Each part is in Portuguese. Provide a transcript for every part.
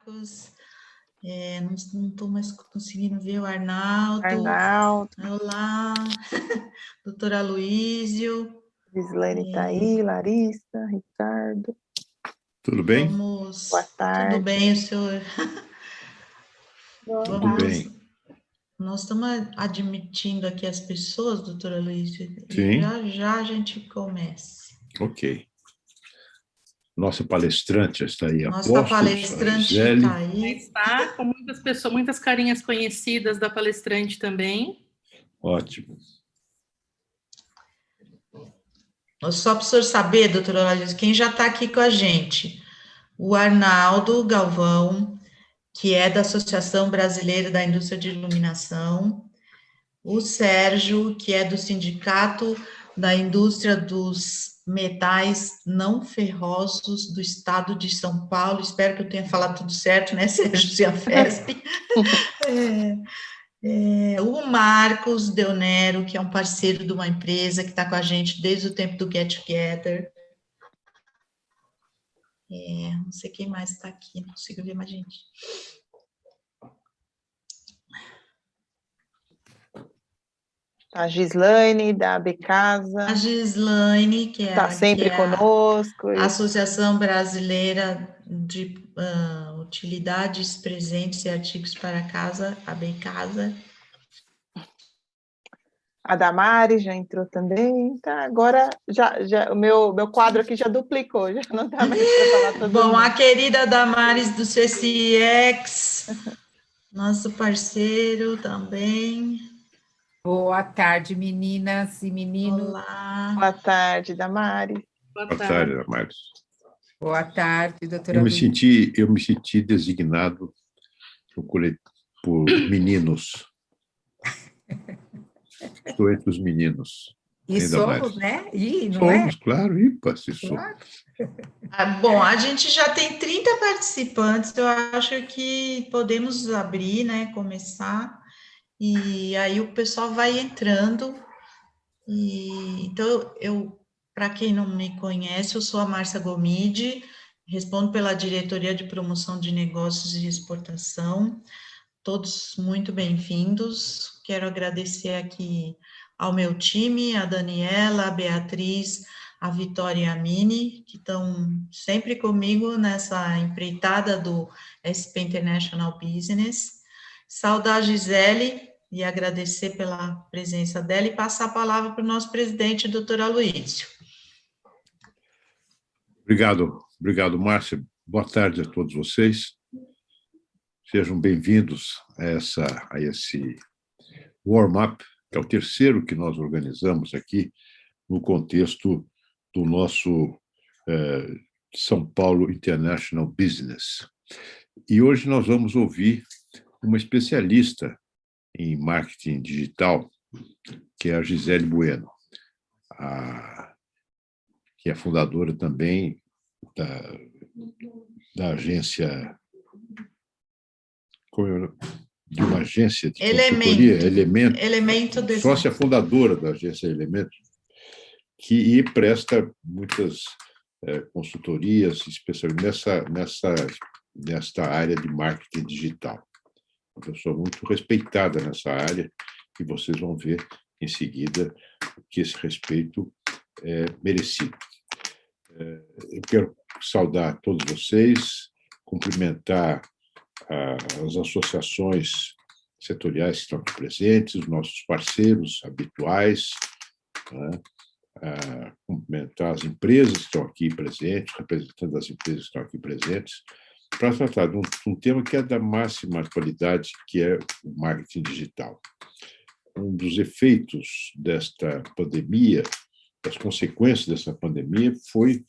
Marcos. Não estou mais conseguindo ver o Arnaldo. Olá, doutor Aloísio. Gislene está aí, Larissa, Ricardo. Tudo bem? Boa tarde. Tudo bem, o senhor? Tudo bem. Nós estamos admitindo aqui as pessoas, doutor Aloísio. Sim. E já a gente começa. Ok. Nossa palestrante está aí. Nossa palestrante está aí. Está com muitas pessoas, muitas carinhas conhecidas da palestrante também. Ótimo. Só para o senhor saber, doutora Aloísio, quem já está aqui com a gente? O Arnaldo Galvão, que é da Associação Brasileira da Indústria de Iluminação. O Sérgio, que é do Sindicato da Indústria dos Metais Não Ferrosos do Estado de São Paulo. Espero que eu tenha falado tudo certo, né, Sérgio Ciafesp? O Marcos Deonero, que é um parceiro de uma empresa que está com a gente desde o tempo do Get Together. Não sei quem mais está aqui, não consigo ver mais gente. A Gislaine, da Abecasa. A Gislaine, que está sempre conosco. A Associação Brasileira de Utilidades, Presentes e Artigos para Casa, a Abecasa. A Damares já entrou também, tá? Agora já o meu quadro aqui já duplicou, já não está mais para falar todo Bom, mundo. a querida Damares do CCX, nosso parceiro também. Boa tarde, meninas e meninos. Olá. Boa tarde, Damares. Boa tarde, Damares. Boa tarde, doutora Eu me senti designado por meninos. Estou entre os meninos. E somos, né? E não somos, claro. Se claro. Bom, a gente já tem 30 participantes, eu acho que podemos abrir, né? Começar. E aí o pessoal vai entrando. Então, para quem não me conhece, eu sou a Márcia Gomide, respondo pela Diretoria de Promoção de Negócios e Exportação. Todos muito bem-vindos. Quero agradecer aqui ao meu time, a Daniela, a Beatriz, a Vitória e a Mini, que estão sempre comigo nessa empreitada do SP International Business. Saudar a Gisele e agradecer pela presença dela e passar a palavra para o nosso presidente, doutor Aloísio. Obrigado, Márcia. Boa tarde a todos vocês. Sejam bem-vindos a esse warm-up, que é o terceiro que nós organizamos aqui no contexto do nosso São Paulo International Business. E hoje nós vamos ouvir uma especialista em marketing digital, que é a Gisele Bueno, que é fundadora também da agência, de uma agência de consultoria, Elemento Design. Sócia fundadora da agência Elemento, que presta muitas consultorias, especialmente nesta área de marketing digital. Uma pessoa muito respeitada nessa área, e vocês vão ver em seguida que esse respeito é merecido. Eu quero saudar todos vocês, cumprimentar as associações setoriais que estão aqui presentes, os nossos parceiros habituais, né? Cumprimentar as empresas que estão aqui presentes, representantes das empresas que estão aqui presentes, para tratar de um tema que é da máxima atualidade, que é o marketing digital. Um dos efeitos desta pandemia, das consequências dessa pandemia, foi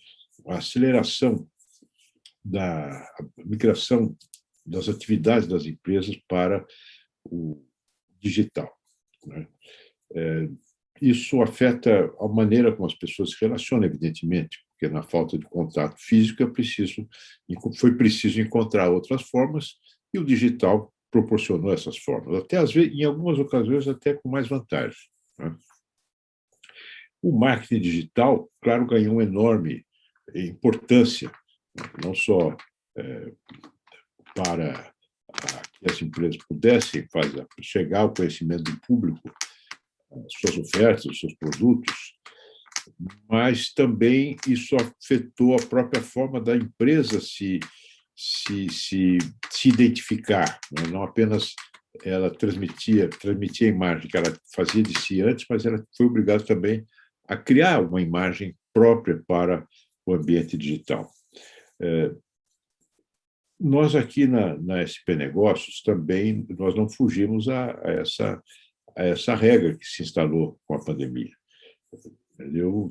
a aceleração da migração das atividades das empresas para o digital, né? Isso afeta a maneira como as pessoas se relacionam, evidentemente, porque na falta de contato físico foi preciso encontrar outras formas, e o digital proporcionou essas formas, até às vezes, em algumas ocasiões até com mais vantagem, né? O marketing digital, claro, ganhou uma enorme importância, não só para que as empresas pudessem chegar ao conhecimento do público suas ofertas, seus produtos, mas também isso afetou a própria forma da empresa se identificar, né? Não apenas ela transmitia a imagem que ela fazia de si antes, mas ela foi obrigada também a criar uma imagem própria para o ambiente digital. Nós aqui na SP Negócios também nós não fugimos a essa regra que se instalou com a pandemia. Eu,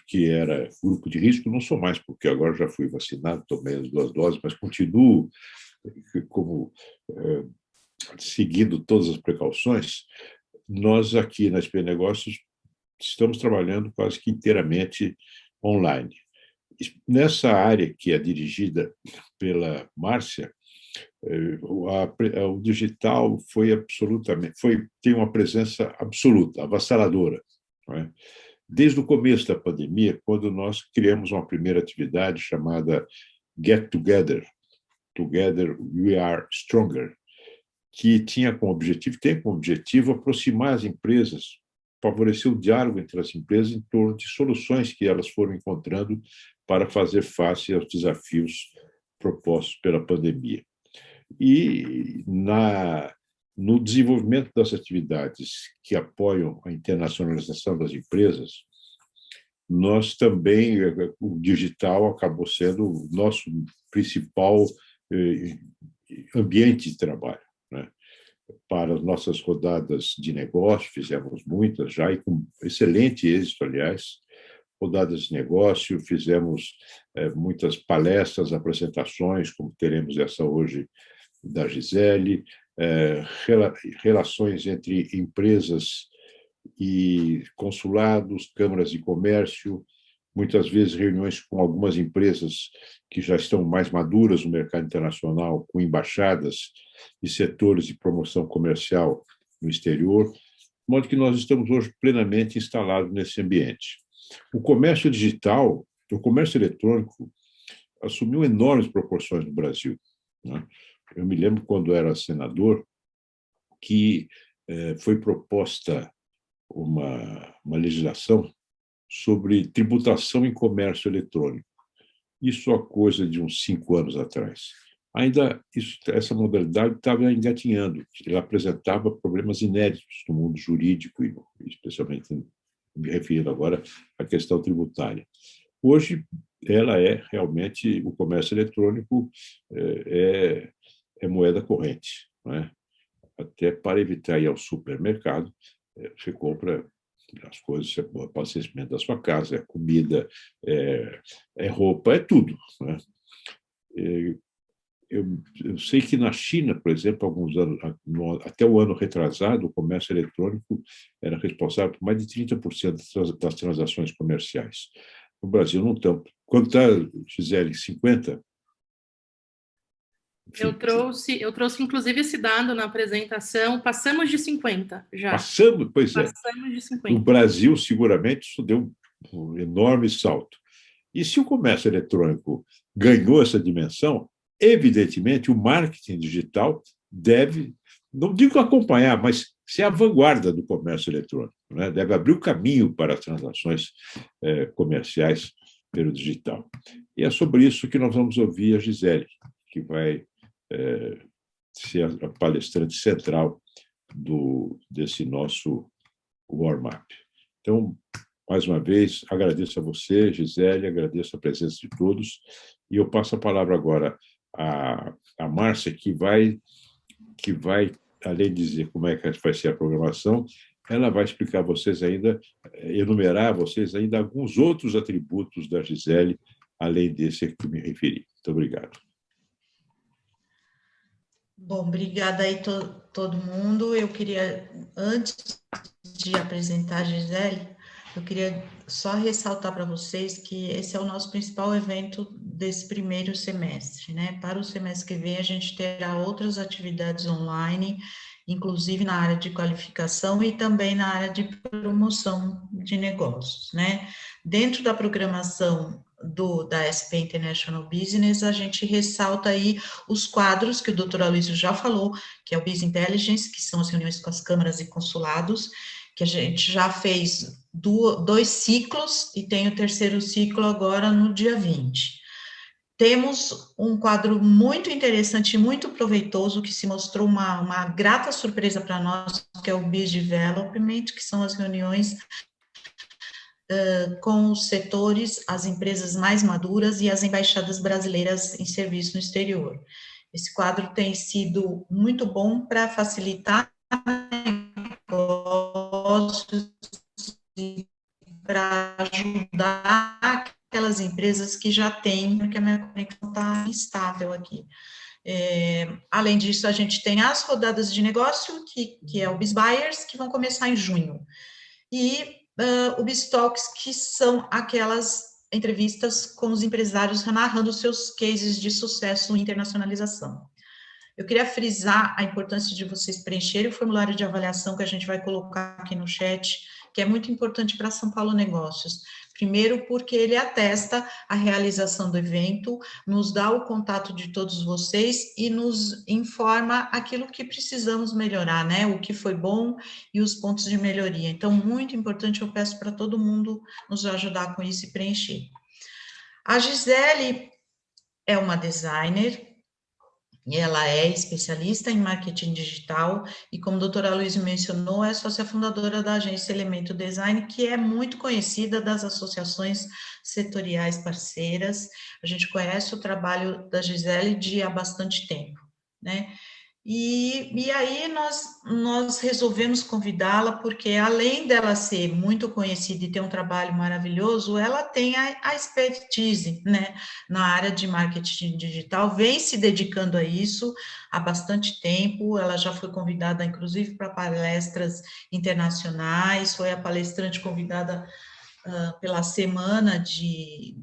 que era grupo de risco, não sou mais, porque agora já fui vacinado, tomei as 2 doses, mas continuo seguindo todas as precauções. Nós aqui na SP Negócios estamos trabalhando quase que inteiramente online. Nessa área que é dirigida pela Márcia, o digital tem uma presença absoluta, avassaladora, não é? Desde o começo da pandemia, quando nós criamos uma primeira atividade chamada Get Together, Together We Are Stronger, que tem como objetivo aproximar as empresas, favorecer o diálogo entre as empresas em torno de soluções que elas foram encontrando para fazer face aos desafios propostos pela pandemia. E no desenvolvimento das atividades que apoiam a internacionalização das empresas, nós também, o digital acabou sendo o nosso principal ambiente de trabalho, né? Para as nossas rodadas de negócio, fizemos muitas já, e com excelente êxito, aliás, rodadas de negócio, fizemos muitas palestras, apresentações, como teremos essa hoje da Gisele, relações entre empresas e consulados, câmaras de comércio, muitas vezes reuniões com algumas empresas que já estão mais maduras no mercado internacional, com embaixadas e setores de promoção comercial no exterior, de modo que nós estamos hoje plenamente instalados nesse ambiente. O comércio digital, o comércio eletrônico, assumiu enormes proporções no Brasil, né? Eu me lembro, quando era senador, que foi proposta uma legislação sobre tributação em comércio eletrônico. Isso há coisa de uns 5 anos atrás. Ainda essa modalidade estava engatinhando, ela apresentava problemas inéditos no mundo jurídico, e especialmente me referindo agora à questão tributária. Hoje, ela é realmente, o comércio eletrônico é moeda corrente, não é? Até para evitar ir ao supermercado, você compra as coisas, o abastecimento da sua casa, é comida, é roupa, é tudo, né? Eu sei que na China, por exemplo, alguns anos, até o ano retrasado, o comércio eletrônico era responsável por mais de 30% das transações comerciais. No Brasil, não tanto. Quanto está, Gisele, 50%? Eu trouxe inclusive esse dado na apresentação, passamos de 50 já. Pois é. Passamos de 50. No Brasil, seguramente, isso deu um enorme salto. E se o comércio eletrônico ganhou essa dimensão, evidentemente, o marketing digital deve, não digo acompanhar, mas ser a vanguarda do comércio eletrônico, né? Deve abrir o caminho para as transações comerciais pelo digital. E é sobre isso que nós vamos ouvir a Gisele, que vai ser a palestrante central desse nosso warm-up. Então, mais uma vez, agradeço a você, Gisele, agradeço a presença de todos, e eu passo a palavra agora à Márcia, que vai, além de dizer como é que vai ser a programação, ela vai explicar a vocês ainda, enumerar a vocês ainda alguns outros atributos da Gisele, além desse a que me referi. Muito obrigado. Bom, obrigada aí todo mundo. Eu queria, antes de apresentar a Gisele, eu queria só ressaltar para vocês que esse é o nosso principal evento desse primeiro semestre, né? Para o semestre que vem, a gente terá outras atividades online, inclusive na área de qualificação e também na área de promoção de negócios, né? Dentro da programação da SP International Business, a gente ressalta aí os quadros que o Dr. Aloysio já falou, que é o Business Intelligence, que são as reuniões com as câmaras e consulados, que a gente já fez 2 ciclos e tem o 3º ciclo agora no dia 20. Temos um quadro muito interessante e muito proveitoso, que se mostrou uma grata surpresa para nós, que é o Biz Development, que são as reuniões com os setores, as empresas mais maduras e as embaixadas brasileiras em serviço no exterior. Esse quadro tem sido muito bom para facilitar negócios e para ajudar aquelas empresas que já têm, porque a minha conexão está instável aqui. Além disso, a gente tem as rodadas de negócio, que é o Biz Buyers, que vão começar em junho. E o Biz Talks, que são aquelas entrevistas com os empresários narrando seus cases de sucesso e internacionalização. Eu queria frisar a importância de vocês preencherem o formulário de avaliação que a gente vai colocar aqui no chat, que é muito importante para São Paulo Negócios. Primeiro, porque ele atesta a realização do evento, nos dá o contato de todos vocês e nos informa aquilo que precisamos melhorar, né? O que foi bom e os pontos de melhoria. Então, muito importante, eu peço para todo mundo nos ajudar com isso e preencher. A Gisele é uma designer, e ela é especialista em marketing digital, e como a doutora Aloysio mencionou, é sócia fundadora da agência Elemento Design, que é muito conhecida das associações setoriais parceiras. A gente conhece o trabalho da Gisele há bastante tempo, né? E aí nós resolvemos convidá-la, porque além dela ser muito conhecida e ter um trabalho maravilhoso, ela tem a expertise, né, na área de marketing digital, vem se dedicando a isso há bastante tempo. Ela já foi convidada, inclusive, para palestras internacionais, foi a palestrante convidada pela Semana de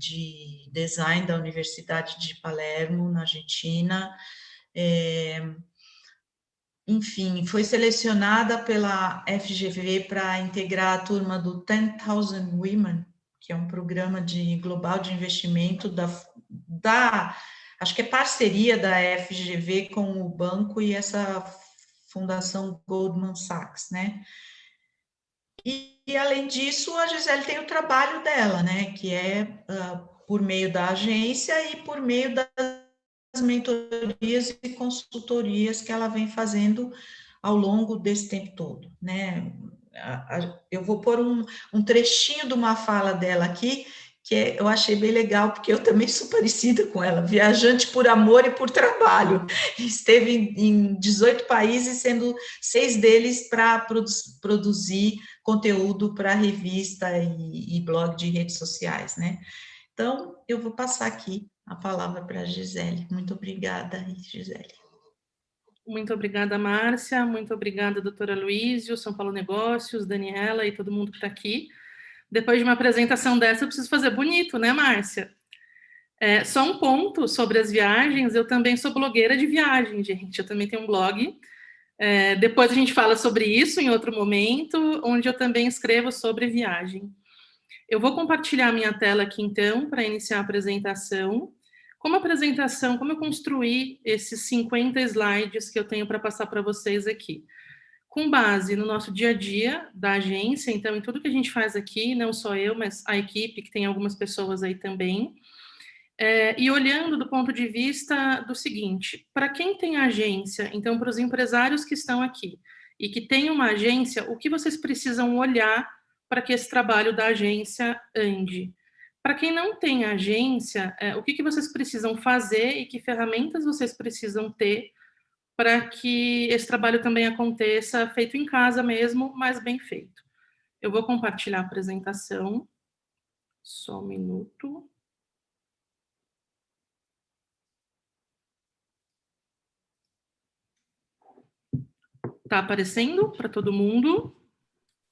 Design da Universidade de Palermo, na Argentina. Enfim, foi selecionada pela FGV para integrar a turma do 10,000 Women, que é um programa global de investimento acho que é parceria da FGV com o banco e essa fundação Goldman Sachs, né? E além disso, a Gisele tem o trabalho dela, né? Que é por meio da agência e por meio das mentorias e consultorias que ela vem fazendo ao longo desse tempo todo, né? Eu vou pôr um trechinho de uma fala dela aqui, que eu achei bem legal, porque eu também sou parecida com ela, viajante por amor e por trabalho. Esteve em 18 países, sendo 6 deles para produzir conteúdo para revista e blog de redes sociais, né? Então, eu vou passar aqui a palavra para a Gisele. Muito obrigada, Gisele. Muito obrigada, Márcia. Muito obrigada, doutora Aloysio, São Paulo Negócios, Daniela e todo mundo que está aqui. Depois de uma apresentação dessa, eu preciso fazer bonito, né, Márcia? Só um ponto sobre as viagens. Eu também sou blogueira de viagem, gente. Eu também tenho um blog. Depois a gente fala sobre isso em outro momento, onde eu também escrevo sobre viagem. Eu vou compartilhar minha tela aqui, então, para iniciar a apresentação. Como eu construí esses 50 slides que eu tenho para passar para vocês aqui? Com base no nosso dia a dia da agência, então, em tudo que a gente faz aqui, não só eu, mas a equipe, que tem algumas pessoas aí também, e olhando do ponto de vista do seguinte: para quem tem agência, então, para os empresários que estão aqui e que têm uma agência, o que vocês precisam olhar para que esse trabalho da agência ande? Para quem não tem agência, o que vocês precisam fazer e que ferramentas vocês precisam ter para que esse trabalho também aconteça feito em casa mesmo, mas bem feito? Eu vou compartilhar a apresentação. Só um minuto. Está aparecendo para todo mundo?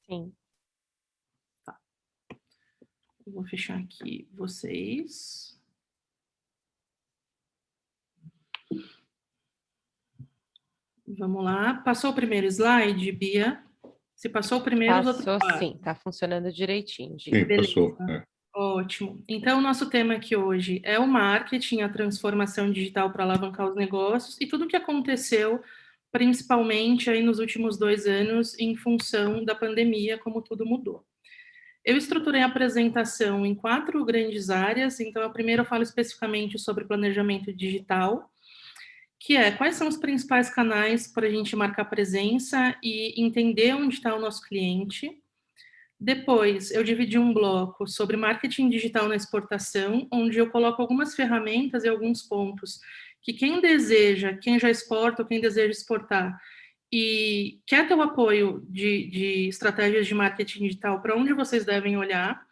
Sim. Tá. Eu vou fechar aqui vocês. Vamos lá. Passou o primeiro slide, Bia? Se passou o primeiro, os outros Passou quatro. sim, está funcionando direitinho. Sim, passou. Ótimo. Então, o nosso tema aqui hoje é o marketing, a transformação digital para alavancar os negócios e tudo o que aconteceu, principalmente aí nos últimos 2 anos, em função da pandemia, como tudo mudou. Eu estruturei a apresentação em 4 grandes áreas. Então, a primeira eu falo especificamente sobre planejamento digital, que é quais são os principais canais para a gente marcar presença e entender onde está o nosso cliente. Depois, eu dividi um bloco sobre marketing digital na exportação, onde eu coloco algumas ferramentas e alguns pontos que quem deseja, quem já exporta ou quem deseja exportar e quer ter o apoio de estratégias de marketing digital, para onde vocês devem olhar.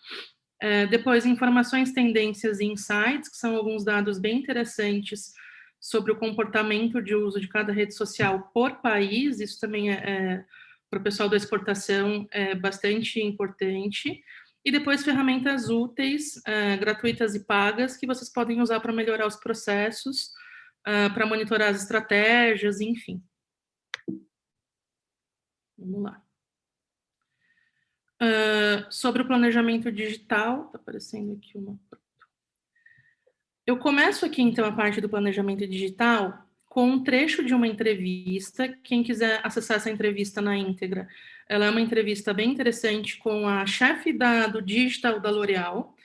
Depois, informações, tendências e insights, que são alguns dados bem interessantes sobre o comportamento de uso de cada rede social por país. Isso também para o pessoal da exportação é bastante importante. E depois, ferramentas úteis, gratuitas e pagas, que vocês podem usar para melhorar os processos, para monitorar as estratégias, enfim. Vamos lá. Sobre o planejamento digital, está aparecendo aqui uma. Eu começo aqui, então, a parte do planejamento digital com um trecho de uma entrevista. Quem quiser acessar essa entrevista na íntegra, ela é uma entrevista bem interessante com a chefe do digital da L'Oréal.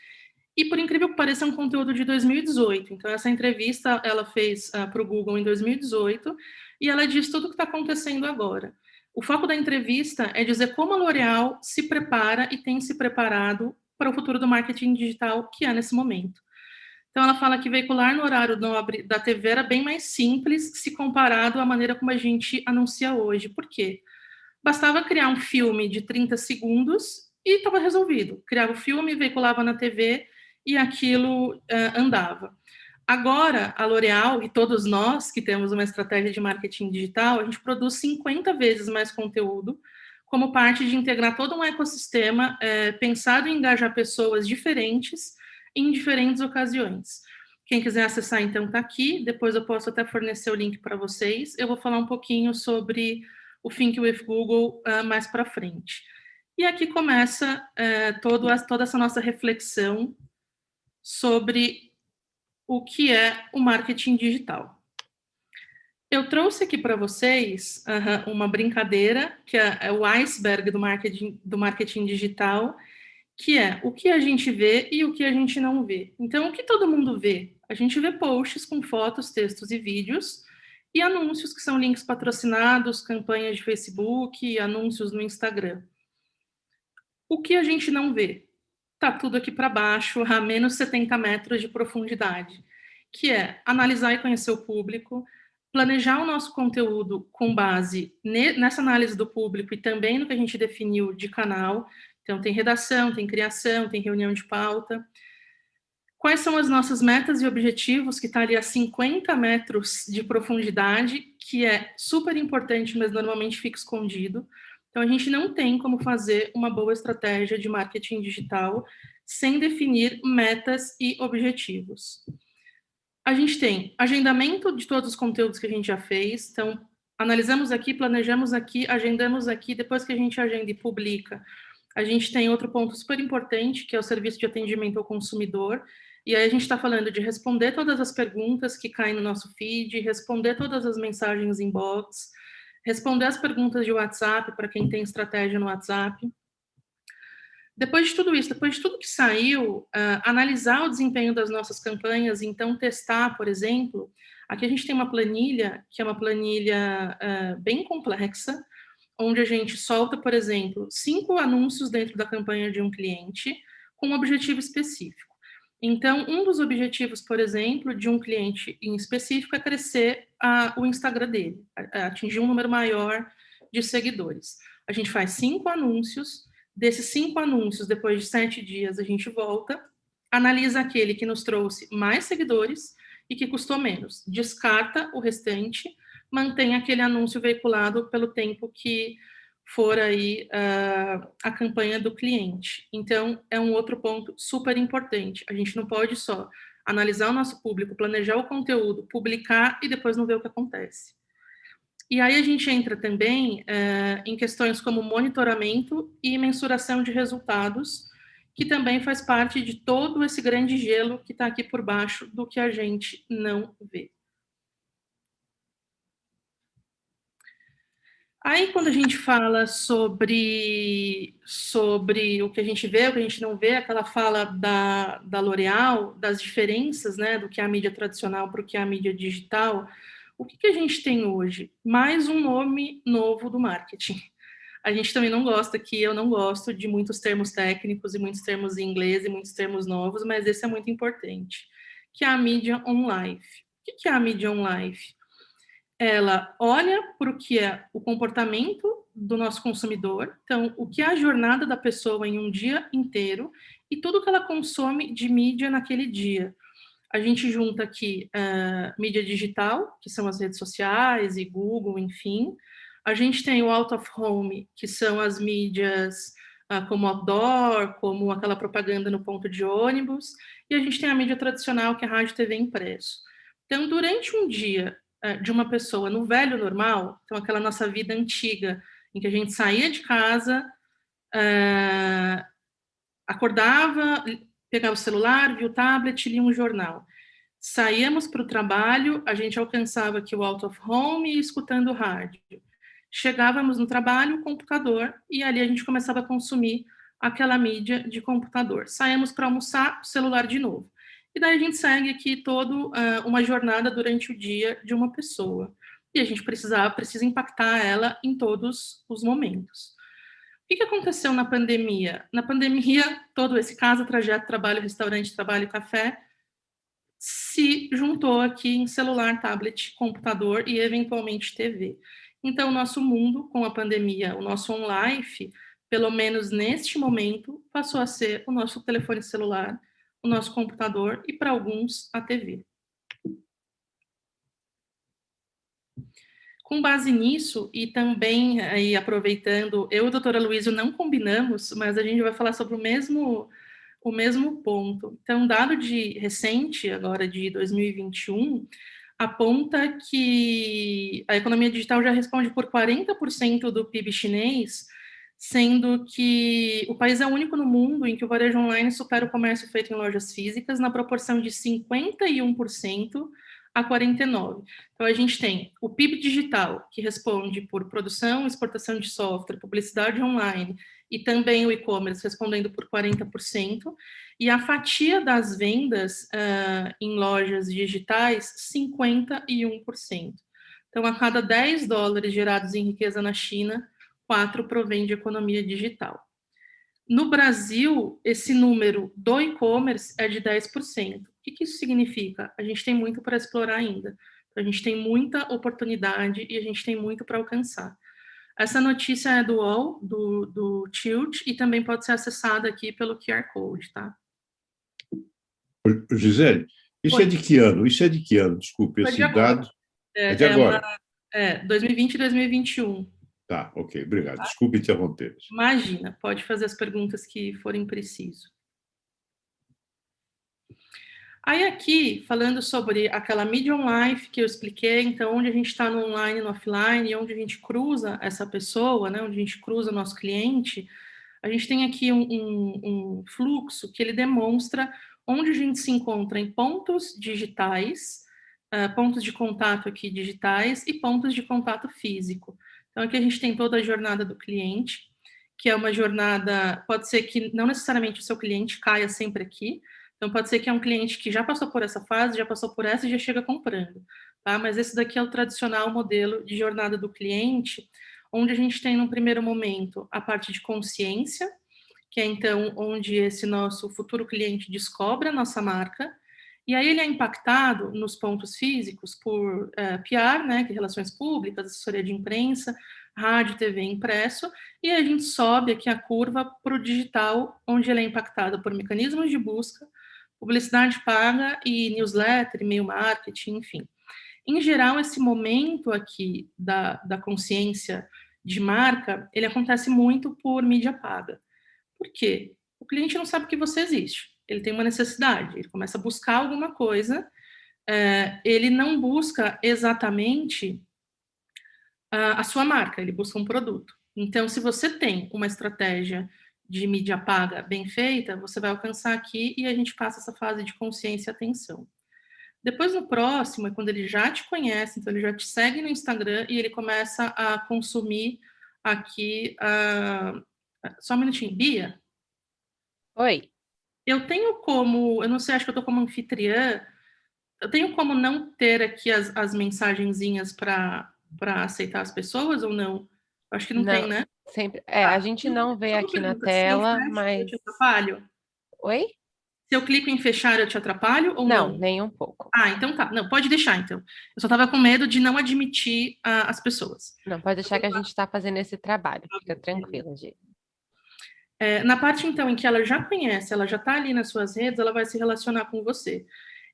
E, por incrível que pareça, é um conteúdo de 2018. Então, essa entrevista ela fez para o Google em 2018 e ela diz tudo o que está acontecendo agora. O foco da entrevista é dizer como a L'Oréal se prepara e tem se preparado para o futuro do marketing digital que é nesse momento. Então, ela fala que veicular no horário nobre da TV era bem mais simples se comparado à maneira como a gente anuncia hoje. Por quê? Bastava criar um filme de 30 segundos e estava resolvido. Criava o filme, veiculava na TV e aquilo andava. Agora, a L'Oréal e todos nós que temos uma estratégia de marketing digital, a gente produz 50 vezes mais conteúdo como parte de integrar todo um ecossistema pensado em engajar pessoas diferentes em diferentes ocasiões. Quem quiser acessar, então, está aqui. Depois eu posso até fornecer o link para vocês. Eu vou falar um pouquinho sobre o Think with Google mais para frente. E aqui começa toda essa nossa reflexão sobre o que é o marketing digital. Eu trouxe aqui para vocês uma brincadeira, que é o iceberg do marketing digital, que é o que a gente vê e o que a gente não vê. Então, o que todo mundo vê? A gente vê posts com fotos, textos e vídeos, e anúncios que são links patrocinados, campanhas de Facebook, anúncios no Instagram. O que a gente não vê? Tá tudo aqui para baixo, a menos 70 metros de profundidade, que é analisar e conhecer o público, planejar o nosso conteúdo com base nessa análise do público e também no que a gente definiu de canal. Então, tem redação, tem criação, tem reunião de pauta. Quais são as nossas metas e objetivos, que está ali a 50 metros de profundidade, que é super importante, mas normalmente fica escondido. Então, a gente não tem como fazer uma boa estratégia de marketing digital sem definir metas e objetivos. A gente tem agendamento de todos os conteúdos que a gente já fez. Então, analisamos aqui, planejamos aqui, agendamos aqui. Depois que a gente agenda e publica, a gente tem outro ponto super importante, que é o serviço de atendimento ao consumidor. E aí a gente está falando de responder todas as perguntas que caem no nosso feed, responder todas as mensagens inbox, responder as perguntas de WhatsApp para quem tem estratégia no WhatsApp. Depois de tudo isso, depois de tudo que saiu, analisar o desempenho das nossas campanhas, então testar, por exemplo, aqui a gente tem uma planilha, que é uma planilha bem complexa, onde a gente solta, por exemplo, 5 anúncios dentro da campanha de um cliente com um objetivo específico. Então, um dos objetivos, por exemplo, de um cliente em específico é crescer o Instagram dele, atingir um número maior de seguidores. A gente faz 5 anúncios, desses 5 anúncios, depois de 7 dias, a gente volta, analisa aquele que nos trouxe mais seguidores e que custou menos, descarta o restante, mantém aquele anúncio veiculado pelo tempo que for aí a campanha do cliente. Então, é um outro ponto super importante. A gente não pode só analisar o nosso público, planejar o conteúdo, publicar e depois não ver o que acontece. E aí a gente entra também em questões como monitoramento e mensuração de resultados, que também faz parte de todo esse grande gelo que está aqui por baixo do que a gente não vê. Aí, quando a gente fala sobre o que a gente vê, o que a gente não vê, aquela fala da L'Oréal, das diferenças, né, do que é a mídia tradicional para o que é a mídia digital, o que a gente tem hoje? Mais um nome novo do marketing. A gente também não gosta aqui, eu não gosto de muitos termos técnicos e muitos termos em inglês e muitos termos novos, mas esse é muito importante, que é a mídia on-life. O que é a mídia on-life? Ela olha para o que é o comportamento do nosso consumidor, então, o que é a jornada da pessoa em um dia inteiro e tudo que ela consome de mídia naquele dia. A gente junta aqui mídia digital, que são as redes sociais e Google, enfim. A gente tem o out of home, que são as mídias como outdoor, como aquela propaganda no ponto de ônibus. E a gente tem a mídia tradicional, que é a rádio, TV e impresso. Então, durante um dia de uma pessoa no velho normal, então aquela nossa vida antiga, em que a gente saía de casa, acordava, pegava o celular, via o tablet, lia um jornal. Saíamos para o trabalho, a gente alcançava aqui o out of home e escutando rádio. Chegávamos no trabalho, computador, e ali a gente começava a consumir aquela mídia de computador. Saímos para almoçar, celular de novo. E daí a gente segue aqui toda uma jornada durante o dia de uma pessoa. E a gente precisa impactar ela em todos os momentos. O que aconteceu na pandemia? Na pandemia, todo esse casa, trajeto, trabalho, restaurante, trabalho, café, se juntou aqui em celular, tablet, computador e, eventualmente, TV. Então, o nosso mundo, com a pandemia, o nosso on-life, pelo menos neste momento, passou a ser o nosso telefone celular, o nosso computador e, para alguns, a TV. Com base nisso, e também aí aproveitando, eu e a doutora Luísio não combinamos, mas a gente vai falar sobre o mesmo ponto. Então, dado de recente, agora de 2021, aponta que a economia digital já responde por 40% do PIB chinês, sendo que o país é o único no mundo em que o varejo online supera o comércio feito em lojas físicas na proporção de 51% a 49%. Então, a gente tem o PIB digital, que responde por produção, exportação de software, publicidade online, e também o e-commerce respondendo por 40%, e a fatia das vendas em lojas digitais, 51%. Então, a cada 10 dólares gerados em riqueza na China, 4 provém de economia digital. No Brasil, esse número do e-commerce é de 10%. O que isso significa? A gente tem muito para explorar ainda. A gente tem muita oportunidade e a gente tem muito para alcançar. Essa notícia é do UOL, do Tilt, e também pode ser acessada aqui pelo QR Code, tá? Gisele, isso Oi. é de que ano? Isso é de que ano? Desculpe, esse dado é de agora. 2020 e 2021. Tá, ok, obrigado. Desculpe interromper. Imagina, pode fazer as perguntas que forem preciso. Aí aqui, falando sobre aquela mídia on-life que eu expliquei, então, onde a gente está no online e no offline, e onde a gente cruza essa pessoa, né, onde a gente cruza o nosso cliente, a gente tem aqui um fluxo que ele demonstra onde a gente se encontra em pontos digitais, pontos de contato aqui digitais e pontos de contato físico. Então, aqui a gente tem toda a jornada do cliente, que é uma jornada, pode ser que não necessariamente o seu cliente caia sempre aqui, então pode ser que é um cliente que já passou por essa fase, já passou por essa e já chega comprando, tá? Mas esse daqui é o tradicional modelo de jornada do cliente, onde a gente tem, num primeiro momento, a parte de consciência, que é, então, onde esse nosso futuro cliente descobre a nossa marca, e aí ele é impactado nos pontos físicos por PR, né, que é relações públicas, assessoria de imprensa, rádio, TV, impresso, e a gente sobe aqui a curva para o digital, onde ele é impactado por mecanismos de busca, publicidade paga e newsletter, e-mail marketing, enfim. Em geral, esse momento aqui da consciência de marca, ele acontece muito por mídia paga. Por quê? O cliente não sabe que você existe. Ele tem uma necessidade, ele começa a buscar alguma coisa, ele não busca exatamente a sua marca, ele busca um produto. Então, se você tem uma estratégia de mídia paga bem feita, você vai alcançar aqui e a gente passa essa fase de consciência e atenção. Depois, no próximo, é quando ele já te conhece, então ele já te segue no Instagram e ele começa a consumir aqui... Só um minutinho. Bia? Oi. Eu tenho como... Eu não sei, acho que eu estou como anfitriã. Eu tenho como não ter aqui as mensagenzinhas para aceitar as pessoas ou não? Eu acho que não tem, né? Sempre. A gente não vê Só uma aqui na pergunta, se eu tela, fecho, mas... eu te atrapalho? Oi? Se eu clico em fechar, eu te atrapalho ou não? Não, nem um pouco. Então tá. Não, pode deixar, então. Eu só estava com medo de não admitir as pessoas. Não, pode deixar que a gente está fazendo esse trabalho. Fica tranquila, Gi. Na parte, então, em que ela já conhece, ela já está ali nas suas redes, ela vai se relacionar com você.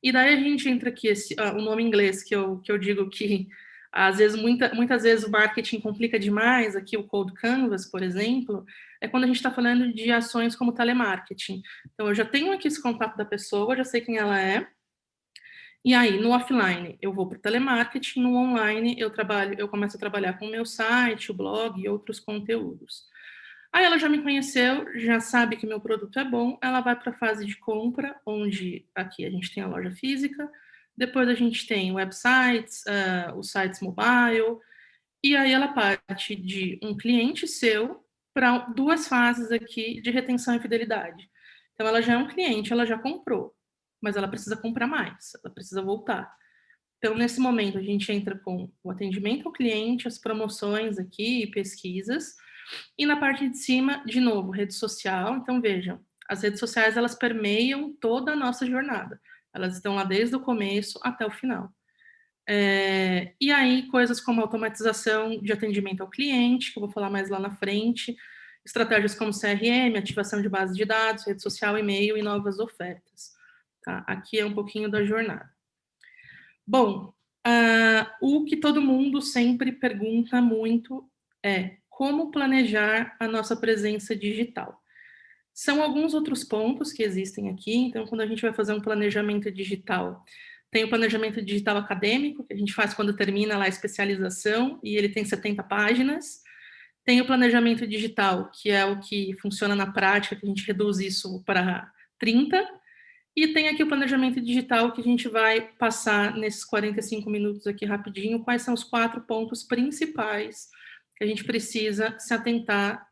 E daí a gente entra aqui, o nome em inglês que eu digo que, às vezes, muitas vezes o marketing complica demais, aqui o Cold Canvas, por exemplo, é quando a gente está falando de ações como telemarketing. Então, eu já tenho aqui esse contato da pessoa, já sei quem ela é, e aí, no offline, eu vou para o telemarketing, no online, eu começo a trabalhar com o meu site, o blog e outros conteúdos. Aí ela já me conheceu, já sabe que meu produto é bom, ela vai para a fase de compra, onde aqui a gente tem a loja física, depois a gente tem websites, os sites mobile, e aí ela parte de um cliente seu para 2 fases aqui de retenção e fidelidade. Então ela já é um cliente, ela já comprou, mas ela precisa comprar mais, ela precisa voltar. Então, nesse momento, a gente entra com o atendimento ao cliente, as promoções aqui, pesquisas, e na parte de cima, de novo, rede social. Então, vejam, as redes sociais, elas permeiam toda a nossa jornada. Elas estão lá desde o começo até o final. E aí, coisas como automatização de atendimento ao cliente, que eu vou falar mais lá na frente, estratégias como CRM, ativação de base de dados, rede social, e-mail e novas ofertas. Tá? Aqui é um pouquinho da jornada. Bom, o que todo mundo sempre pergunta muito é como planejar a nossa presença digital. São alguns outros pontos que existem aqui, então quando a gente vai fazer um planejamento digital, tem o planejamento digital acadêmico, que a gente faz quando termina lá a especialização, e ele tem 70 páginas. Tem o planejamento digital, que é o que funciona na prática, que a gente reduz isso para 30. E tem aqui o planejamento digital, que a gente vai passar nesses 45 minutos aqui rapidinho, quais são os 4 pontos principais que a gente precisa se atentar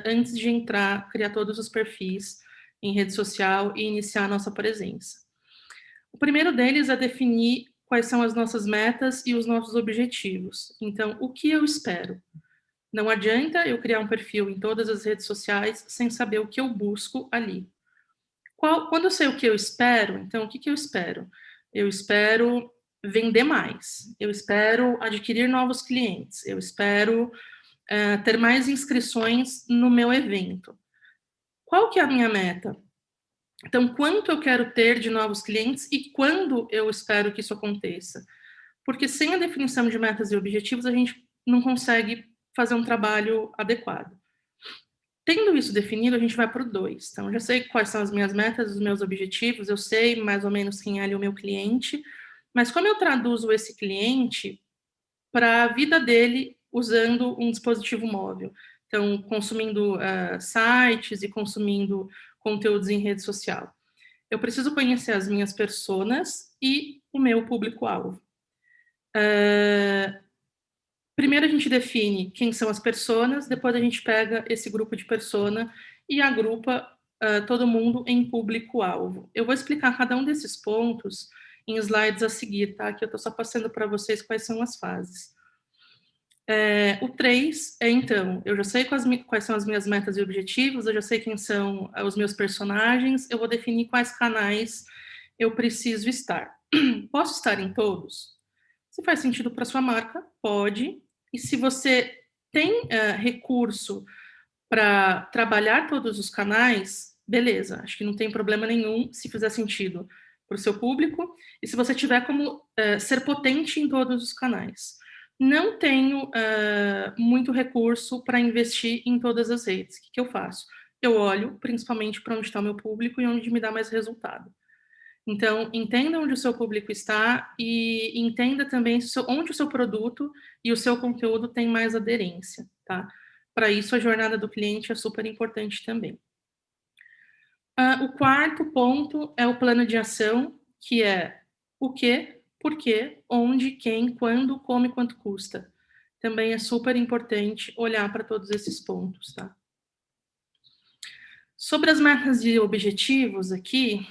antes de entrar, criar todos os perfis em rede social e iniciar a nossa presença. O primeiro deles é definir quais são as nossas metas e os nossos objetivos. Então, o que eu espero? Não adianta eu criar um perfil em todas as redes sociais sem saber o que eu busco ali. Quando eu sei o que eu espero, então, o que eu espero? Eu espero vender mais, eu espero adquirir novos clientes, eu espero ter mais inscrições no meu evento. Qual que é a minha meta? Então, quanto eu quero ter de novos clientes e quando eu espero que isso aconteça? Porque sem a definição de metas e objetivos, a gente não consegue fazer um trabalho adequado. Tendo isso definido, a gente vai para o 2. Então, eu já sei quais são as minhas metas, os meus objetivos, eu sei mais ou menos quem é ali o meu cliente, mas como eu traduzo esse cliente para a vida dele usando um dispositivo móvel? Então, consumindo sites e consumindo conteúdos em rede social. Eu preciso conhecer as minhas personas e o meu público-alvo. Primeiro a gente define quem são as personas, depois a gente pega esse grupo de persona e agrupa todo mundo em público-alvo. Eu vou explicar cada um desses pontos em slides a seguir, tá? Que eu estou só passando para vocês quais são as fases. O 3 então, eu já sei quais são as minhas metas e objetivos, eu já sei quem são os meus personagens, eu vou definir quais canais eu preciso estar. Posso estar em todos? Se faz sentido para sua marca, pode. E se você tem recurso para trabalhar todos os canais, beleza, acho que não tem problema nenhum se fizer sentido para o seu público e se você tiver como ser potente em todos os canais. Não tenho muito recurso para investir em todas as redes. O que eu faço? Eu olho principalmente para onde está o meu público e onde me dá mais resultado. Então, entenda onde o seu público está e entenda também onde o seu produto e o seu conteúdo tem mais aderência, tá? para isso a jornada do cliente é super importante também. O quarto ponto é o plano de ação, que é o que, por quê, onde, quem, quando, como e quanto custa. Também é super importante olhar para todos esses pontos, tá? Sobre as metas e objetivos aqui,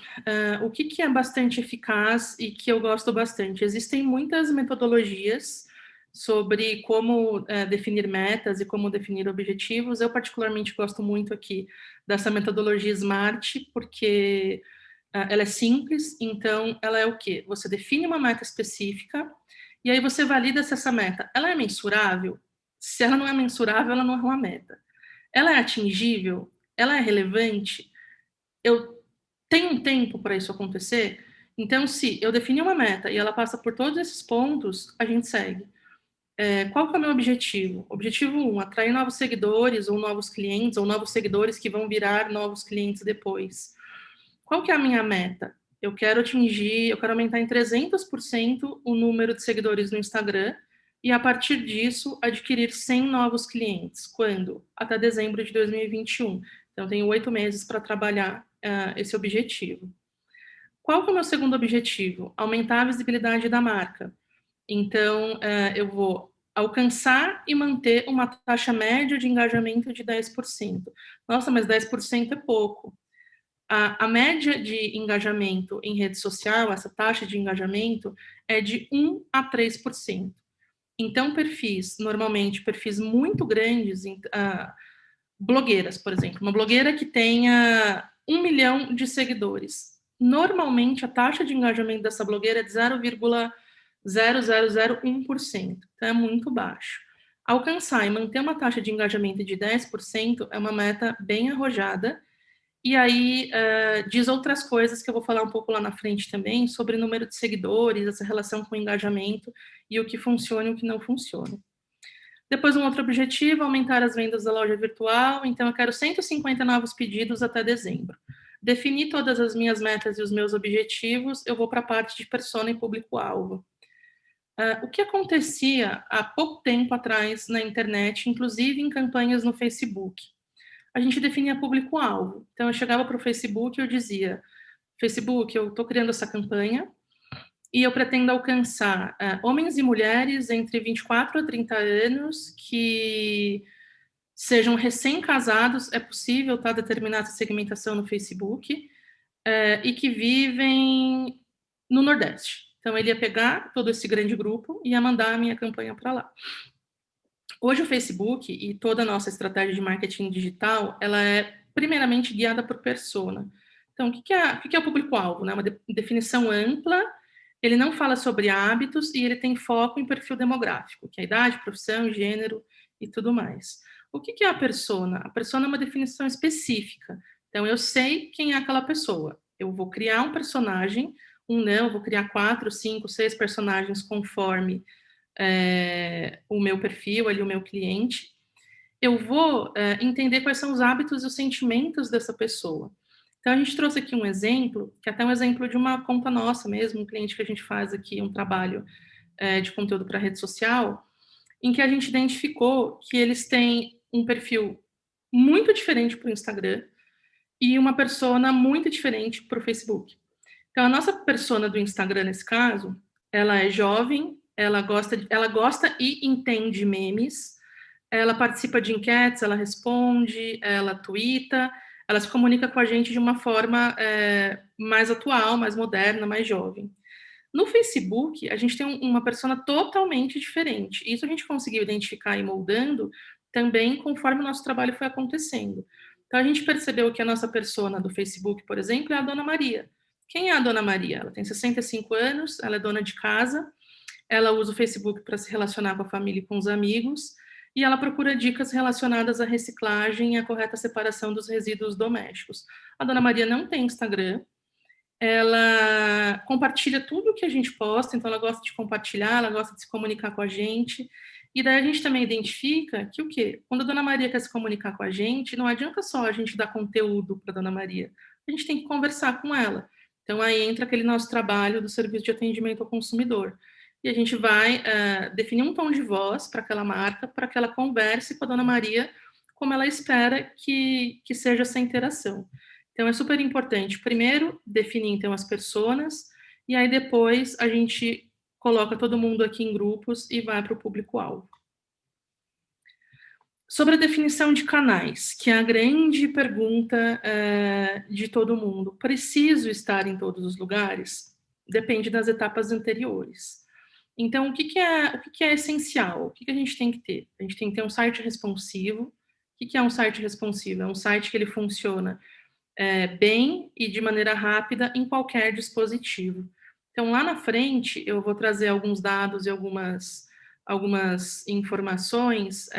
o que é bastante eficaz e que eu gosto bastante? Existem muitas metodologias sobre como definir metas e como definir objetivos. Eu particularmente gosto muito aqui dessa metodologia SMART, porque ela é simples, então ela é o quê? Você define uma meta específica e aí você valida se essa meta ela é mensurável. Se ela não é mensurável, ela não é uma meta. Ela é atingível? Ela é relevante? Eu tenho um tempo para isso acontecer? Então, se eu definir uma meta e ela passa por todos esses pontos, a gente segue. Qual que é o meu objetivo? Objetivo 1, atrair novos seguidores ou novos clientes, ou novos seguidores que vão virar novos clientes depois. Qual que é a minha meta? Eu quero aumentar em 300% o número de seguidores no Instagram e, a partir disso, adquirir 100 novos clientes. Quando? Até dezembro de 2021. Então, tenho 8 meses para trabalhar esse objetivo. Qual que é o meu segundo objetivo? Aumentar a visibilidade da marca. Então, eu vou alcançar e manter uma taxa média de engajamento de 10%. Nossa, mas 10% é pouco. A média de engajamento em rede social, essa taxa de engajamento, é de 1 a 3%. Então, normalmente perfis muito grandes, blogueiras, por exemplo, uma blogueira que tenha 1 milhão de seguidores. Normalmente, a taxa de engajamento dessa blogueira é de 0,0001%. Então, é muito baixo. Alcançar e manter uma taxa de engajamento de 10% é uma meta bem arrojada. E aí, diz outras coisas que eu vou falar um pouco lá na frente também, sobre número de seguidores, essa relação com o engajamento e o que funciona e o que não funciona. Depois, um outro objetivo, aumentar as vendas da loja virtual. Então, eu quero 150 novos pedidos até dezembro. Defini todas as minhas metas e os meus objetivos, eu vou para a parte de persona e público-alvo. O que acontecia há pouco tempo atrás na internet, inclusive em campanhas no Facebook? A gente definia público-alvo. Então, eu chegava para o Facebook e eu dizia, Facebook, eu estou criando essa campanha e eu pretendo alcançar homens e mulheres entre 24 a 30 anos que sejam recém-casados, é possível determinar essa segmentação no Facebook, e que vivem no Nordeste. Então, ele ia pegar todo esse grande grupo e ia mandar a minha campanha para lá. Hoje o Facebook e toda a nossa estratégia de marketing digital, ela é primeiramente guiada por persona. Então, o que é o público-alvo? Né? Uma definição ampla, ele não fala sobre hábitos e ele tem foco em perfil demográfico, que é idade, profissão, gênero e tudo mais. O que é a persona? A persona é uma definição específica. Então, eu sei quem é aquela pessoa. Eu vou criar um personagem, eu vou criar 4, 5, 6 personagens conforme o meu perfil, ali, o meu cliente, eu vou entender quais são os hábitos e os sentimentos dessa pessoa. Então, a gente trouxe aqui um exemplo, que é até um exemplo de uma conta nossa mesmo, um cliente que a gente faz aqui, um trabalho de conteúdo para rede social, em que a gente identificou que eles têm um perfil muito diferente para o Instagram e uma persona muito diferente para o Facebook. Então, a nossa persona do Instagram, nesse caso, ela é jovem, ela gosta e entende memes, ela participa de enquetes, ela responde, ela twitta, ela se comunica com a gente de uma forma mais atual, mais moderna, mais jovem. No Facebook, a gente tem uma persona totalmente diferente. Isso a gente conseguiu identificar e moldando também conforme o nosso trabalho foi acontecendo. Então, a gente percebeu que a nossa persona do Facebook, por exemplo, é a Dona Maria. Quem é a Dona Maria? Ela tem 65 anos, ela é dona de casa, ela usa o Facebook para se relacionar com a família e com os amigos, e ela procura dicas relacionadas à reciclagem e à correta separação dos resíduos domésticos. A Dona Maria não tem Instagram, ela compartilha tudo que a gente posta, então ela gosta de compartilhar, ela gosta de se comunicar com a gente, e daí a gente também identifica que o quê? Quando a Dona Maria quer se comunicar com a gente, não adianta só a gente dar conteúdo para a Dona Maria, a gente tem que conversar com ela. Então, aí entra aquele nosso trabalho do serviço de atendimento ao consumidor. E a gente vai definir um tom de voz para aquela marca, para que ela converse com a Dona Maria como ela espera que seja essa interação. Então, é super importante, primeiro, definir, então, as personas, e aí depois a gente coloca todo mundo aqui em grupos e vai para o público-alvo. Sobre a definição de canais, que é a grande pergunta de todo mundo. Preciso estar em todos os lugares? Depende das etapas anteriores. Então, o que é essencial? O que a gente tem que ter? A gente tem que ter um site responsivo. O que é um site responsivo? É um site que ele funciona bem e de maneira rápida em qualquer dispositivo. Então, lá na frente, eu vou trazer alguns dados e algumas informações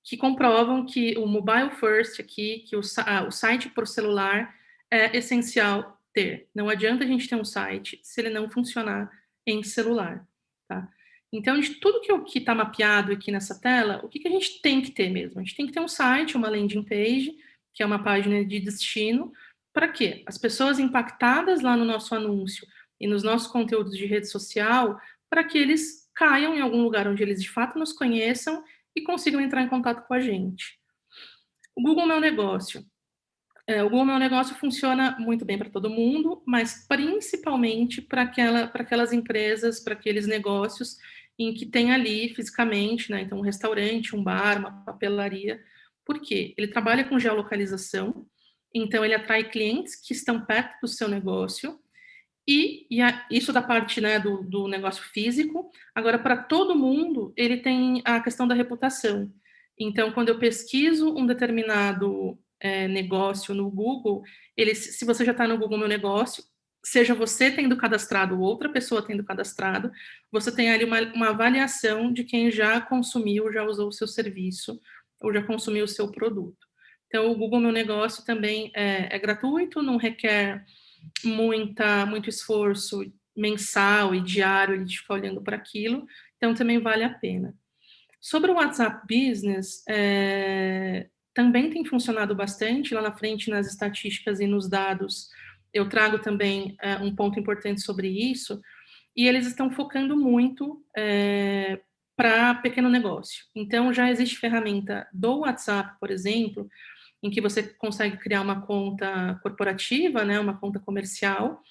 que comprovam que o mobile first aqui, que o site para o celular é essencial ter. Não adianta a gente ter um site se ele não funcionar em celular, tá? Então, de tudo que está mapeado aqui nessa tela, o que a gente tem que ter mesmo? A gente tem que ter um site, uma landing page, que é uma página de destino, para quê? As pessoas impactadas lá no nosso anúncio e nos nossos conteúdos de rede social, para que eles caiam em algum lugar onde eles de fato nos conheçam e consigam entrar em contato com a gente. O Google Meu Negócio. O Google Meu Negócio funciona muito bem para todo mundo, mas principalmente para aquelas empresas, para aqueles negócios em que tem ali fisicamente, né? Então, um restaurante, um bar, uma papelaria. Por quê? Ele trabalha com geolocalização, então ele atrai clientes que estão perto do seu negócio, isso da parte, né, do negócio físico. Agora, para todo mundo, ele tem a questão da reputação. Então, quando eu pesquiso um determinado negócio no Google, se você já está no Google Meu Negócio, seja você tendo cadastrado ou outra pessoa tendo cadastrado, você tem ali uma avaliação de quem já consumiu, já usou o seu serviço ou já consumiu o seu produto. Então, o Google Meu Negócio também é gratuito, não requer muito esforço mensal e diário de ficar olhando para aquilo, então também vale a pena. Sobre o WhatsApp Business, também tem funcionado bastante. Lá na frente, nas estatísticas e nos dados, eu trago também um ponto importante sobre isso, e eles estão focando muito para pequeno negócio. Então, já existe ferramenta do WhatsApp, por exemplo, em que você consegue criar uma conta corporativa, né, uma conta comercial,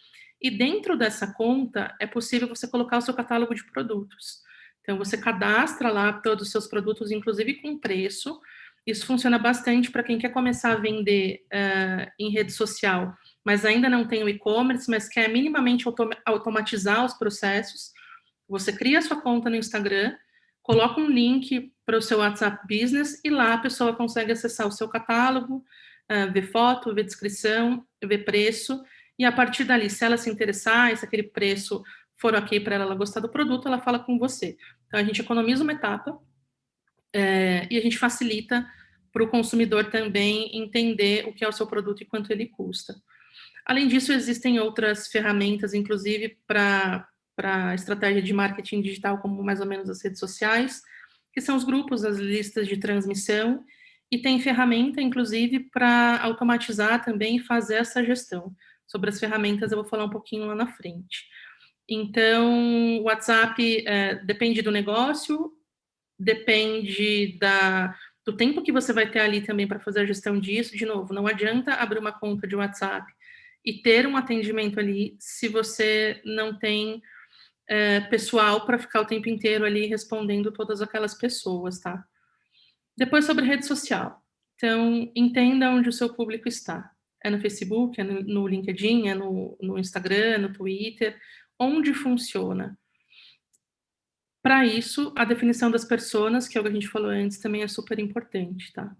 e dentro dessa conta é possível você colocar o seu catálogo de produtos. Então, você cadastra lá todos os seus produtos, inclusive com preço. Isso funciona bastante para quem quer começar a vender em rede social, mas ainda não tem o e-commerce, mas quer minimamente automatizar os processos. Você cria a sua conta no Instagram, coloca um link para o seu WhatsApp Business e lá a pessoa consegue acessar o seu catálogo, ver foto, ver descrição, ver preço, e a partir dali, se ela se interessar, se aquele preço for ok para ela gostar do produto, ela fala com você. Então, a gente economiza uma etapa e a gente facilita para o consumidor também entender o que é o seu produto e quanto ele custa. Além disso, existem outras ferramentas, inclusive para estratégia de marketing digital, como mais ou menos as redes sociais, que são os grupos, as listas de transmissão, e tem ferramenta, inclusive, para automatizar também e fazer essa gestão. Sobre as ferramentas eu vou falar um pouquinho lá na frente. Então, o WhatsApp depende do negócio, depende do tempo que você vai ter ali também para fazer a gestão disso. De novo, não adianta abrir uma conta de WhatsApp e ter um atendimento ali se você não tem pessoal para ficar o tempo inteiro ali respondendo todas aquelas pessoas, tá? Depois, sobre rede social. Então, entenda onde o seu público está. É no Facebook, é no LinkedIn, é no Instagram, no Twitter, onde funciona. Para isso, a definição das personas, que é o que a gente falou antes, também é super importante, tá?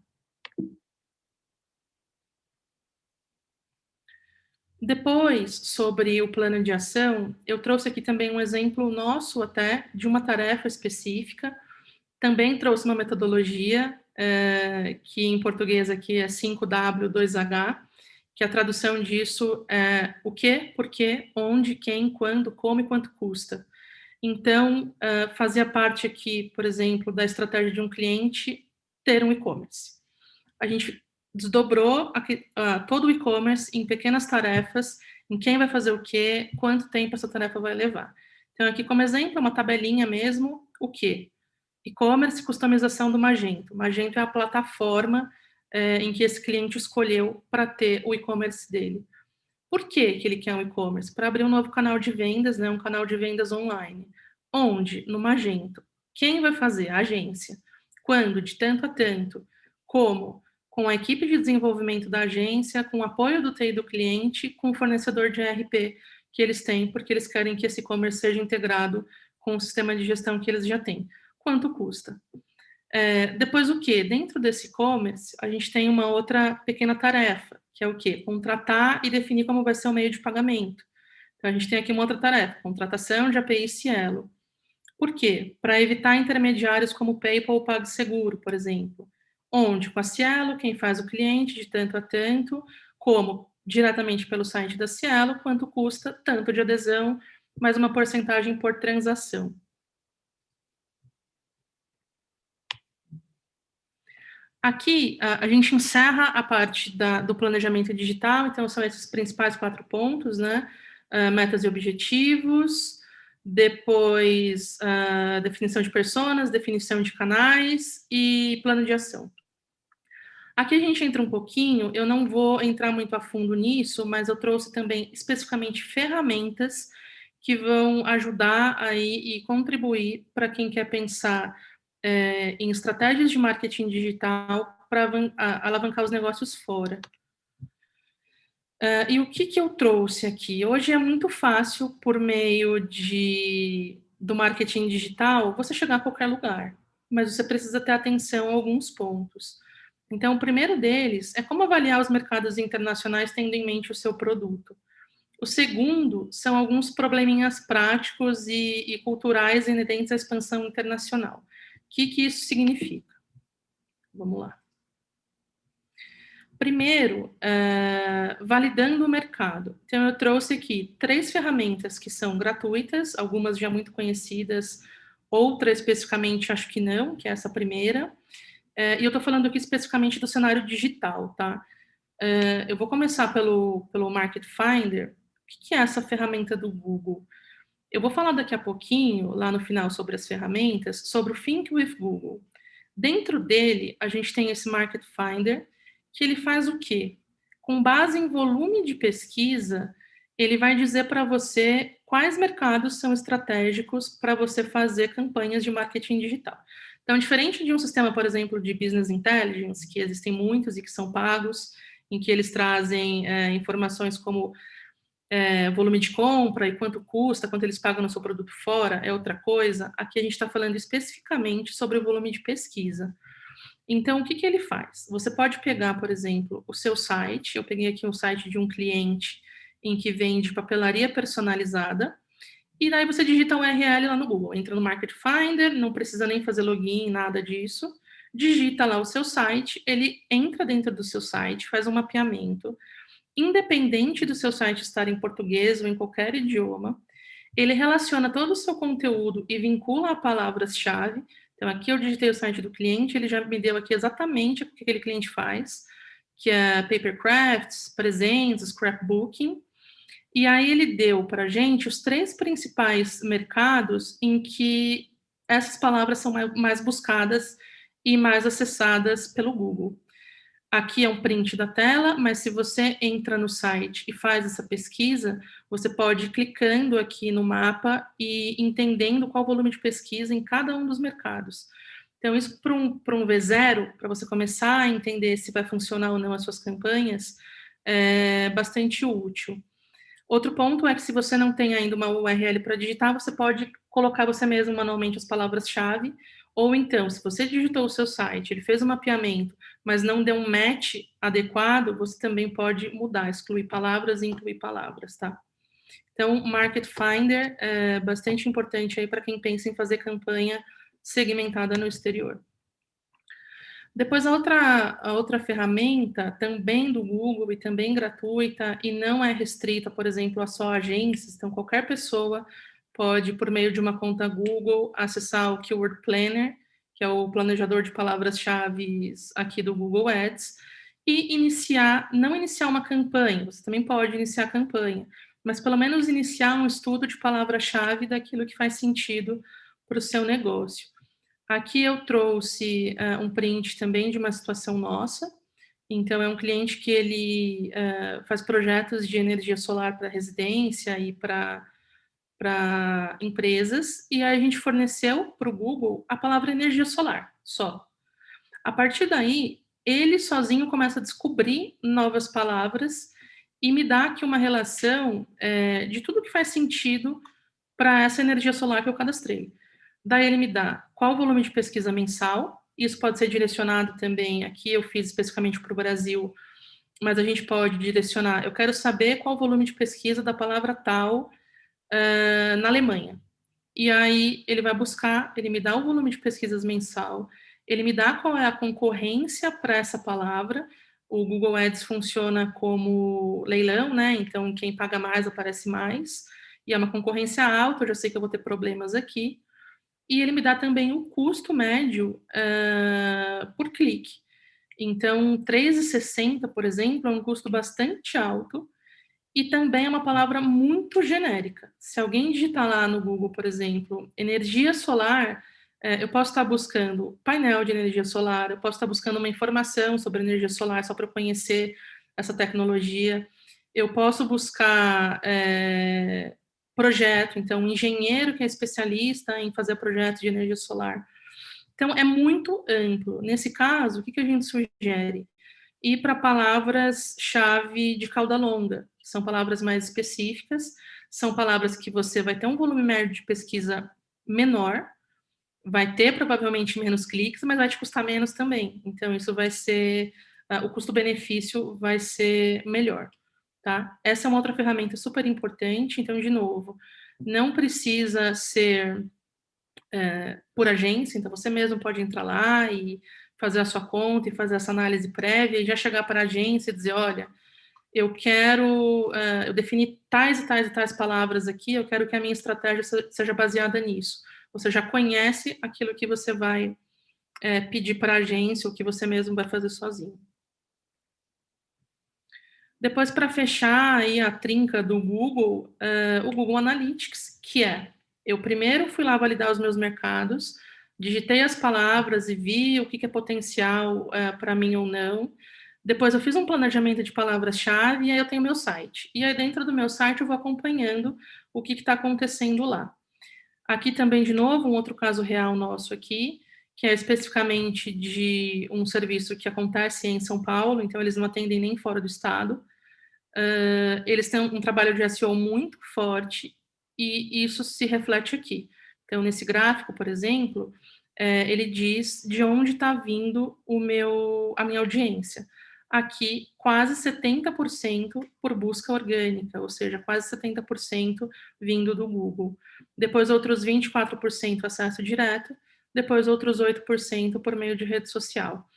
Depois, sobre o plano de ação, eu trouxe aqui também um exemplo nosso até, de uma tarefa específica. Também trouxe uma metodologia, que em português aqui é 5W2H, que a tradução disso é o que, por quê, onde, quem, quando, como e quanto custa. Então, fazia parte aqui, por exemplo, da estratégia de um cliente ter um e-commerce. A gente desdobrou todo o e-commerce em pequenas tarefas, em quem vai fazer o quê, quanto tempo essa tarefa vai levar. Então, aqui como exemplo, é uma tabelinha mesmo, o quê? E-commerce, customização do Magento. O Magento é a plataforma em que esse cliente escolheu para ter o e-commerce dele. Por que ele quer um e-commerce? Para abrir um novo canal de vendas, né, um canal de vendas online. Onde? No Magento. Quem vai fazer? A agência. Quando? De tanto a tanto. Como? Com a equipe de desenvolvimento da agência, com o apoio do TI do cliente, com o fornecedor de ERP que eles têm, porque eles querem que esse e-commerce seja integrado com o sistema de gestão que eles já têm. Quanto custa? Depois o quê? Dentro desse e-commerce, a gente tem uma outra pequena tarefa, que é o quê? Contratar e definir como vai ser o meio de pagamento. Então, a gente tem aqui uma outra tarefa, contratação de API Cielo. Por quê? Para evitar intermediários como PayPal ou PagSeguro, por exemplo. Onde, com a Cielo, quem faz o cliente de tanto a tanto, como diretamente pelo site da Cielo, quanto custa tanto de adesão, mais uma porcentagem por transação. Aqui, a gente encerra a parte do planejamento digital, então são esses principais 4 pontos, né? Metas e objetivos, depois definição de personas, definição de canais e plano de ação. Aqui a gente entra um pouquinho, eu não vou entrar muito a fundo nisso, mas eu trouxe também especificamente ferramentas que vão ajudar aí e contribuir para quem quer pensar em estratégias de marketing digital para alavancar os negócios fora. E o que eu trouxe aqui? Hoje é muito fácil, por meio do marketing digital, você chegar a qualquer lugar, mas você precisa ter atenção a alguns pontos. Então, o primeiro deles é como avaliar os mercados internacionais tendo em mente o seu produto. O segundo são alguns probleminhas práticos e culturais inerentes à expansão internacional. O que isso significa? Vamos lá. Primeiro, validando o mercado. Então, eu trouxe aqui 3 ferramentas que são gratuitas, algumas já muito conhecidas, outra especificamente acho que não, que é essa primeira. E eu estou falando aqui especificamente do cenário digital, tá? Eu vou começar pelo Market Finder. O que é essa ferramenta do Google? Eu vou falar daqui a pouquinho, lá no final, sobre as ferramentas, sobre o Think with Google. Dentro dele, a gente tem esse Market Finder, que ele faz o quê? Com base em volume de pesquisa, ele vai dizer para você quais mercados são estratégicos para você fazer campanhas de marketing digital. Então, diferente de um sistema, por exemplo, de Business Intelligence, que existem muitos e que são pagos, em que eles trazem informações como volume de compra e quanto custa, quanto eles pagam no seu produto fora, é outra coisa. Aqui a gente está falando especificamente sobre o volume de pesquisa. Então, o que ele faz? Você pode pegar, por exemplo, o seu site. Eu peguei aqui um site de um cliente em que vende papelaria personalizada, e daí você digita um URL lá no Google. Entra no Market Finder, não precisa nem fazer login, nada disso. Digita lá o seu site, ele entra dentro do seu site, faz um mapeamento. Independente do seu site estar em português ou em qualquer idioma, ele relaciona todo o seu conteúdo e vincula a palavras-chave. Então, aqui eu digitei o site do cliente, ele já me deu aqui exatamente o que aquele cliente faz, que é paper crafts, presentes, scrapbooking. E aí ele deu para a gente os 3 principais mercados em que essas palavras são mais buscadas e mais acessadas pelo Google. Aqui é um print da tela, mas se você entra no site e faz essa pesquisa, você pode ir clicando aqui no mapa e entendendo qual o volume de pesquisa em cada um dos mercados. Então, isso para um V0, para você começar a entender se vai funcionar ou não as suas campanhas, é bastante útil. Outro ponto é que se você não tem ainda uma URL para digitar, você pode colocar você mesmo manualmente as palavras-chave, ou então, se você digitou o seu site, ele fez um mapeamento, mas não deu um match adequado, você também pode mudar, excluir palavras e incluir palavras, tá? Então, Market Finder é bastante importante aí para quem pensa em fazer campanha segmentada no exterior. Depois, a outra ferramenta, também do Google e também gratuita, e não é restrita, por exemplo, a só agências, então qualquer pessoa pode, por meio de uma conta Google, acessar o Keyword Planner, que é o planejador de palavras-chave aqui do Google Ads, e não iniciar uma campanha, você também pode iniciar a campanha, mas pelo menos iniciar um estudo de palavra-chave daquilo que faz sentido para o seu negócio. Aqui eu trouxe um print também de uma situação nossa. Então, é um cliente que ele faz projetos de energia solar para residência e para empresas, e aí a gente forneceu para o Google a palavra energia solar, só. A partir daí, ele sozinho começa a descobrir novas palavras e me dá aqui uma relação de tudo que faz sentido para essa energia solar que eu cadastrei. Daí ele me dá qual o volume de pesquisa mensal, isso pode ser direcionado também, aqui eu fiz especificamente para o Brasil, mas a gente pode direcionar, eu quero saber qual o volume de pesquisa da palavra tal na Alemanha. E aí ele vai buscar, ele me dá o volume de pesquisas mensal, ele me dá qual é a concorrência para essa palavra. O Google Ads funciona como leilão, né? Então, quem paga mais aparece mais. E é uma concorrência alta, eu já sei que eu vou ter problemas aqui. E ele me dá também o custo médio por clique. Então, R$3,60, por exemplo, é um custo bastante alto. E também é uma palavra muito genérica. Se alguém digitar lá no Google, por exemplo, energia solar, eu posso estar buscando painel de energia solar, eu posso estar buscando uma informação sobre energia solar só para eu conhecer essa tecnologia. Eu posso buscar projeto, então, um engenheiro que é especialista em fazer projetos de energia solar. Então, é muito amplo. Nesse caso, o que a gente sugere? Ir para palavras-chave de cauda longa, que são palavras mais específicas, são palavras que você vai ter um volume médio de pesquisa menor, vai ter provavelmente menos cliques, mas vai te custar menos também. Então, isso vai ser, o custo-benefício vai ser melhor, tá? Essa é uma outra ferramenta super importante. Então, de novo, não precisa ser por agência, então você mesmo pode entrar lá e fazer a sua conta e fazer essa análise prévia e já chegar para a agência e dizer, olha, eu quero, eu defini tais e tais e tais palavras aqui, eu quero que a minha estratégia seja baseada nisso. Você já conhece aquilo que você vai pedir para a agência ou que você mesmo vai fazer sozinho. Depois, para fechar aí a trinca do Google, o Google Analytics, que eu primeiro fui lá validar os meus mercados, digitei as palavras e vi o que é potencial para mim ou não. Depois eu fiz um planejamento de palavras-chave e aí eu tenho meu site. E aí dentro do meu site eu vou acompanhando o que está acontecendo lá. Aqui também, de novo, um outro caso real nosso aqui, que é especificamente de um serviço que acontece em São Paulo, então eles não atendem nem fora do estado. Eles têm um trabalho de SEO muito forte e isso se reflete aqui. Então, nesse gráfico, por exemplo, ele diz de onde está vindo a minha audiência. Aqui, quase 70% por busca orgânica, ou seja, quase 70% vindo do Google. Depois, outros 24% acesso direto, depois outros 8% por meio de rede social.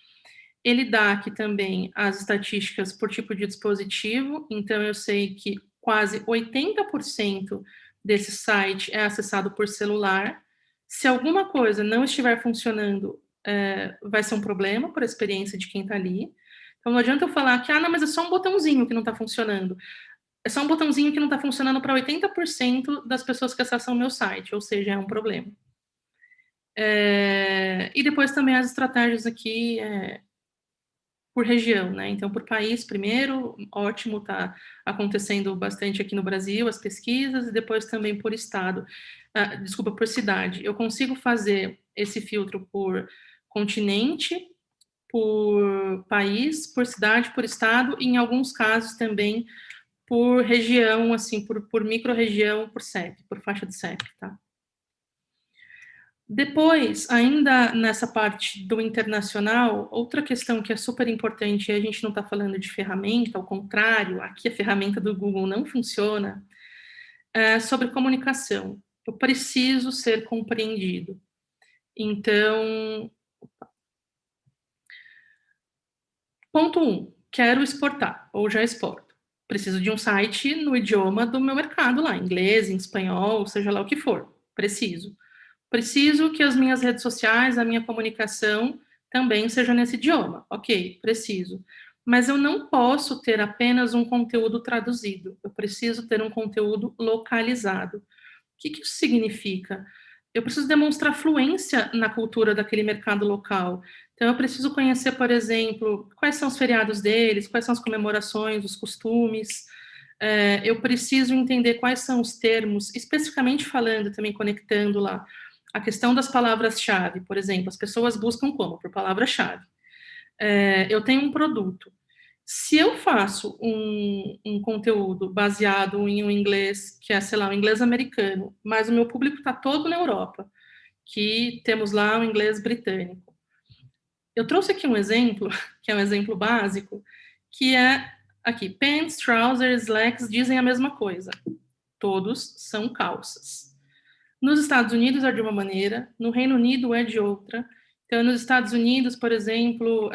Ele dá aqui também as estatísticas por tipo de dispositivo, então eu sei que quase 80% desse site é acessado por celular. Se alguma coisa não estiver funcionando, vai ser um problema para a experiência de quem está ali. Então não adianta eu falar que, não, mas é só um botãozinho que não está funcionando. É só um botãozinho que não está funcionando para 80% das pessoas que acessam o meu site, ou seja, é um problema. E depois também as estratégias aqui por região, né? Então, por país primeiro, ótimo, está acontecendo bastante aqui no Brasil, as pesquisas, e depois também por estado, por cidade. Eu consigo fazer esse filtro por continente, por país, por cidade, por estado, e em alguns casos também por região, assim, por micro-região, por CEP, por faixa de CEP, tá? Depois, ainda nessa parte do internacional, outra questão que é super importante, e a gente não está falando de ferramenta, ao contrário, aqui a ferramenta do Google não funciona, é sobre comunicação. Eu preciso ser compreendido. Então, ponto 1, quero exportar, ou já exporto. Preciso de um site no idioma do meu mercado lá, inglês, em espanhol, seja lá o que for. Preciso que as minhas redes sociais, a minha comunicação também seja nesse idioma. Ok, preciso. Mas eu não posso ter apenas um conteúdo traduzido. Eu preciso ter um conteúdo localizado. O que isso significa? eu preciso demonstrar fluência na cultura daquele mercado local. Então, eu preciso conhecer, por exemplo, quais são os feriados deles, quais são as comemorações, os costumes. Eu preciso entender quais são os termos, especificamente falando, também conectando lá, a questão das palavras-chave. Por exemplo, as pessoas buscam como? Por palavra-chave. Eu tenho um produto. Se eu faço um conteúdo baseado em um inglês, que é, sei lá, um inglês americano, mas o meu público está todo na Europa, que temos lá o inglês britânico. Eu trouxe aqui um exemplo, que é um exemplo básico, que é aqui, pants, trousers, slacks dizem a mesma coisa. Todos são calças. Nos Estados Unidos é de uma maneira, no Reino Unido é de outra. Então, nos Estados Unidos, por exemplo,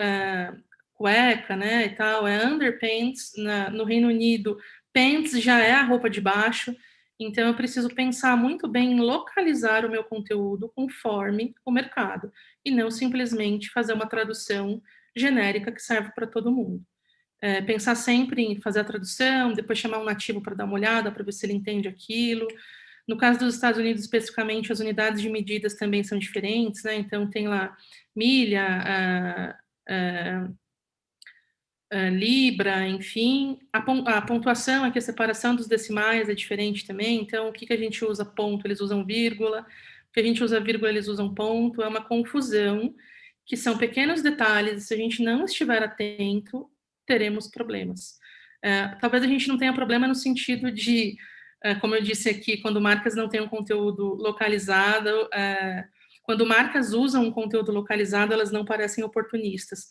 cueca, né, e tal, é underpants. No Reino Unido, pants já é a roupa de baixo. Então, eu preciso pensar muito bem em localizar o meu conteúdo conforme o mercado, e não simplesmente fazer uma tradução genérica que serve para todo mundo. Pensar sempre em fazer a tradução, depois chamar um nativo para dar uma olhada, para ver se ele entende aquilo. No caso dos Estados Unidos, especificamente, as unidades de medidas também são diferentes, né? Então, tem lá milha, libra, enfim. A pontuação, aqui a separação dos decimais é diferente também. Então, o que a gente usa ponto, eles usam vírgula. O que a gente usa vírgula, eles usam ponto. É uma confusão, que são pequenos detalhes. Se a gente não estiver atento, teremos problemas. Talvez a gente não tenha problema no sentido de, como eu disse aqui, quando marcas não têm um conteúdo localizado, quando marcas usam um conteúdo localizado, elas não parecem oportunistas.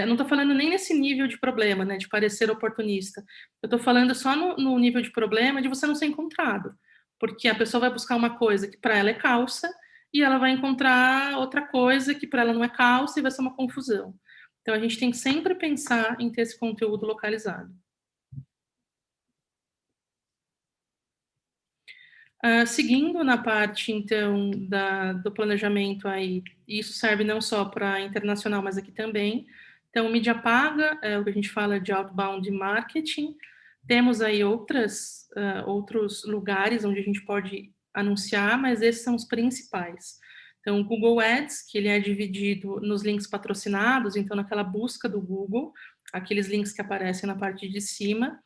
Não estou falando nem nesse nível de problema, né, de parecer oportunista. Eu estou falando só no nível de problema de você não ser encontrado. Porque a pessoa vai buscar uma coisa que para ela é calça, e ela vai encontrar outra coisa que para ela não é calça, e vai ser uma confusão. Então, a gente tem que sempre pensar em ter esse conteúdo localizado. Seguindo na parte, então, do planejamento aí, isso serve não só para internacional, mas aqui também. Então, mídia paga, é o que a gente fala de outbound marketing. Temos aí outros lugares onde a gente pode anunciar, mas esses são os principais. Então, o Google Ads, que ele é dividido nos links patrocinados, então naquela busca do Google, aqueles links que aparecem na parte de cima,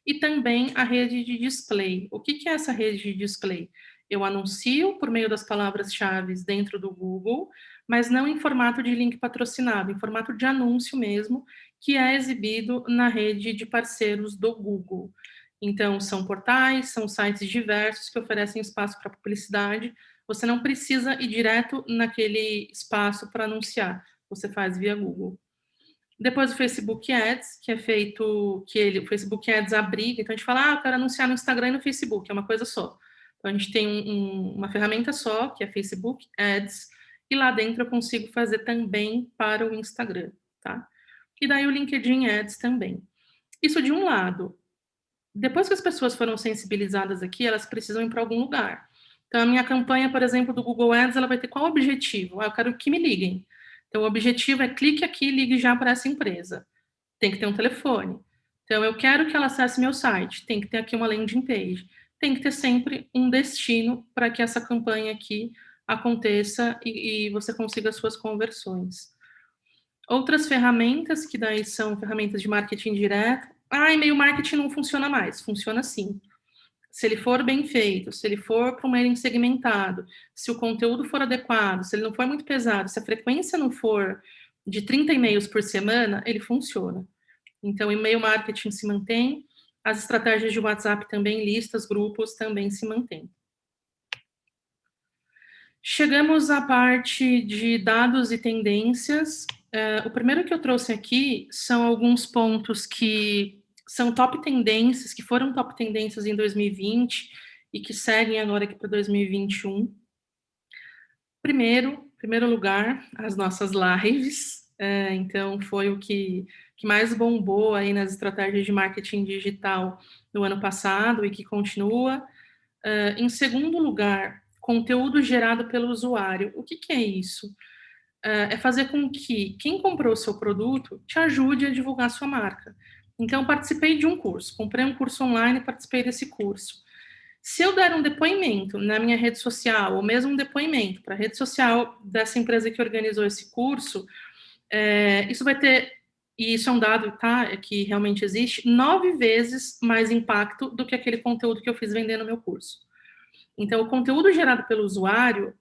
e também a rede de display. O que é essa rede de display? Eu anuncio por meio das palavras-chave dentro do Google, mas não em formato de link patrocinado, em formato de anúncio mesmo, que é exibido na rede de parceiros do Google. Então, são portais, são sites diversos que oferecem espaço para publicidade. Você não precisa ir direto naquele espaço para anunciar, você faz via Google. Depois o Facebook Ads, que é feito, o Facebook Ads abriga, então a gente fala, eu quero anunciar no Instagram e no Facebook, é uma coisa só. Então a gente tem uma ferramenta só, que é Facebook Ads, e lá dentro eu consigo fazer também para o Instagram, tá? E daí o LinkedIn Ads também. Isso de um lado. Depois que as pessoas foram sensibilizadas aqui, elas precisam ir para algum lugar. Então, a minha campanha, por exemplo, do Google Ads, ela vai ter qual objetivo? Eu quero que me liguem. Então, o objetivo é clique aqui e ligue já para essa empresa. Tem que ter um telefone. Então, eu quero que ela acesse meu site. Tem que ter aqui uma landing page. Tem que ter sempre um destino para que essa campanha aqui aconteça e você consiga as suas conversões. Outras ferramentas, que daí são ferramentas de marketing direto. E-mail marketing não funciona mais. Funciona sim. Se ele for bem feito, se ele for para um mailing segmentado, se o conteúdo for adequado, se ele não for muito pesado, se a frequência não for de 30 e-mails por semana, ele funciona. Então, e-mail marketing se mantém, as estratégias de WhatsApp também, listas, grupos, também se mantêm. Chegamos à parte de dados e tendências. O primeiro que eu trouxe aqui são alguns pontos que são top tendências, que foram top tendências em 2020 e que seguem agora aqui para 2021. Primeiro lugar, as nossas lives. Então, foi o que mais bombou aí nas estratégias de marketing digital no ano passado e que continua. Em segundo lugar, conteúdo gerado pelo usuário. O que é isso? É fazer com que quem comprou o seu produto te ajude a divulgar a sua marca. Então, participei de um curso, comprei um curso online e participei desse curso. Se eu der um depoimento na minha rede social, ou mesmo um depoimento para a rede social dessa empresa que organizou esse curso, isso vai ter, e isso é um dado, tá, que realmente existe, 9 vezes mais impacto do que aquele conteúdo que eu fiz vendendo no meu curso. Então, o conteúdo gerado pelo usuário,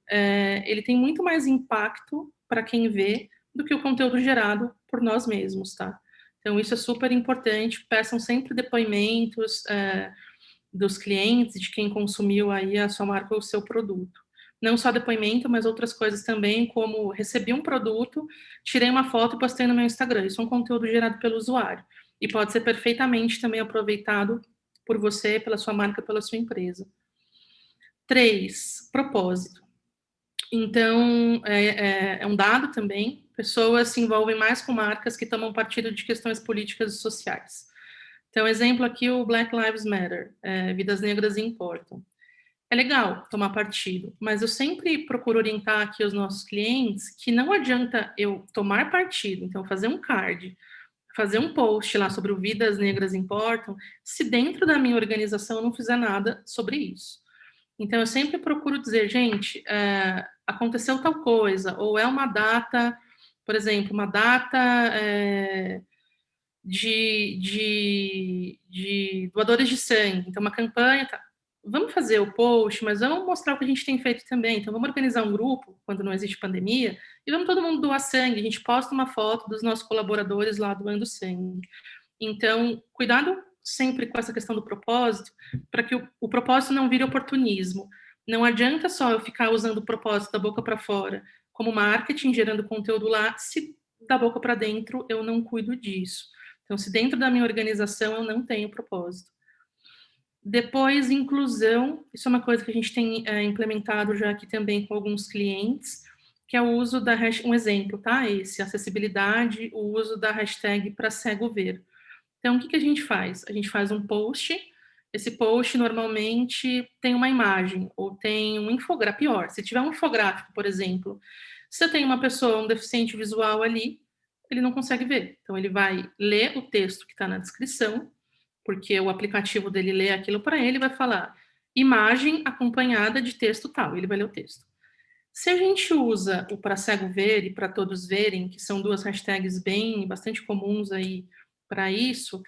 ele tem muito mais impacto para quem vê do que o conteúdo gerado por nós mesmos, tá? Então, isso é super importante. Peçam sempre depoimentos dos clientes, de quem consumiu aí a sua marca ou o seu produto. Não só depoimento, mas outras coisas também, como recebi um produto, tirei uma foto e postei no meu Instagram. Isso é um conteúdo gerado pelo usuário. E pode ser perfeitamente também aproveitado por você, pela sua marca, pela sua empresa. 3, propósito. Então, é um dado também, pessoas se envolvem mais com marcas que tomam partido de questões políticas e sociais. Então, exemplo aqui, o Black Lives Matter, vidas negras importam. É legal tomar partido, mas eu sempre procuro orientar aqui os nossos clientes que não adianta eu tomar partido, então fazer um card, fazer um post lá sobre o Vidas Negras Importam, se dentro da minha organização eu não fizer nada sobre isso. Então, eu sempre procuro dizer, gente, aconteceu tal coisa, ou é uma data, por exemplo, uma data de doadores de sangue, então uma campanha, tá. Vamos fazer o post, mas vamos mostrar o que a gente tem feito também. Então, vamos organizar um grupo, quando não existe pandemia, e vamos todo mundo doar sangue. A gente posta uma foto dos nossos colaboradores lá doando sangue. Então, cuidado sempre com essa questão do propósito, para que o propósito não vire oportunismo. Não adianta só eu ficar usando o propósito da boca para fora, como marketing, gerando conteúdo lá, se da boca para dentro eu não cuido disso. Então, se dentro da minha organização eu não tenho propósito. Depois, inclusão, isso é uma coisa que a gente tem implementado já aqui também com alguns clientes, que é o uso da hashtag, um exemplo, tá? Esse, acessibilidade, o uso da hashtag para cego ver. Então, o que a gente faz? A gente faz um post, esse post normalmente tem uma imagem, ou tem um infográfico, pior, se tiver um infográfico, por exemplo, se eu tenho uma pessoa, um deficiente visual ali, ele não consegue ver. Então, ele vai ler o texto que está na descrição, porque o aplicativo dele lê aquilo para ele e vai falar imagem acompanhada de texto tal, ele vai ler o texto. Se a gente usa o para cego ver e para todos verem, que são 2 hashtags bastante comuns aí para isso,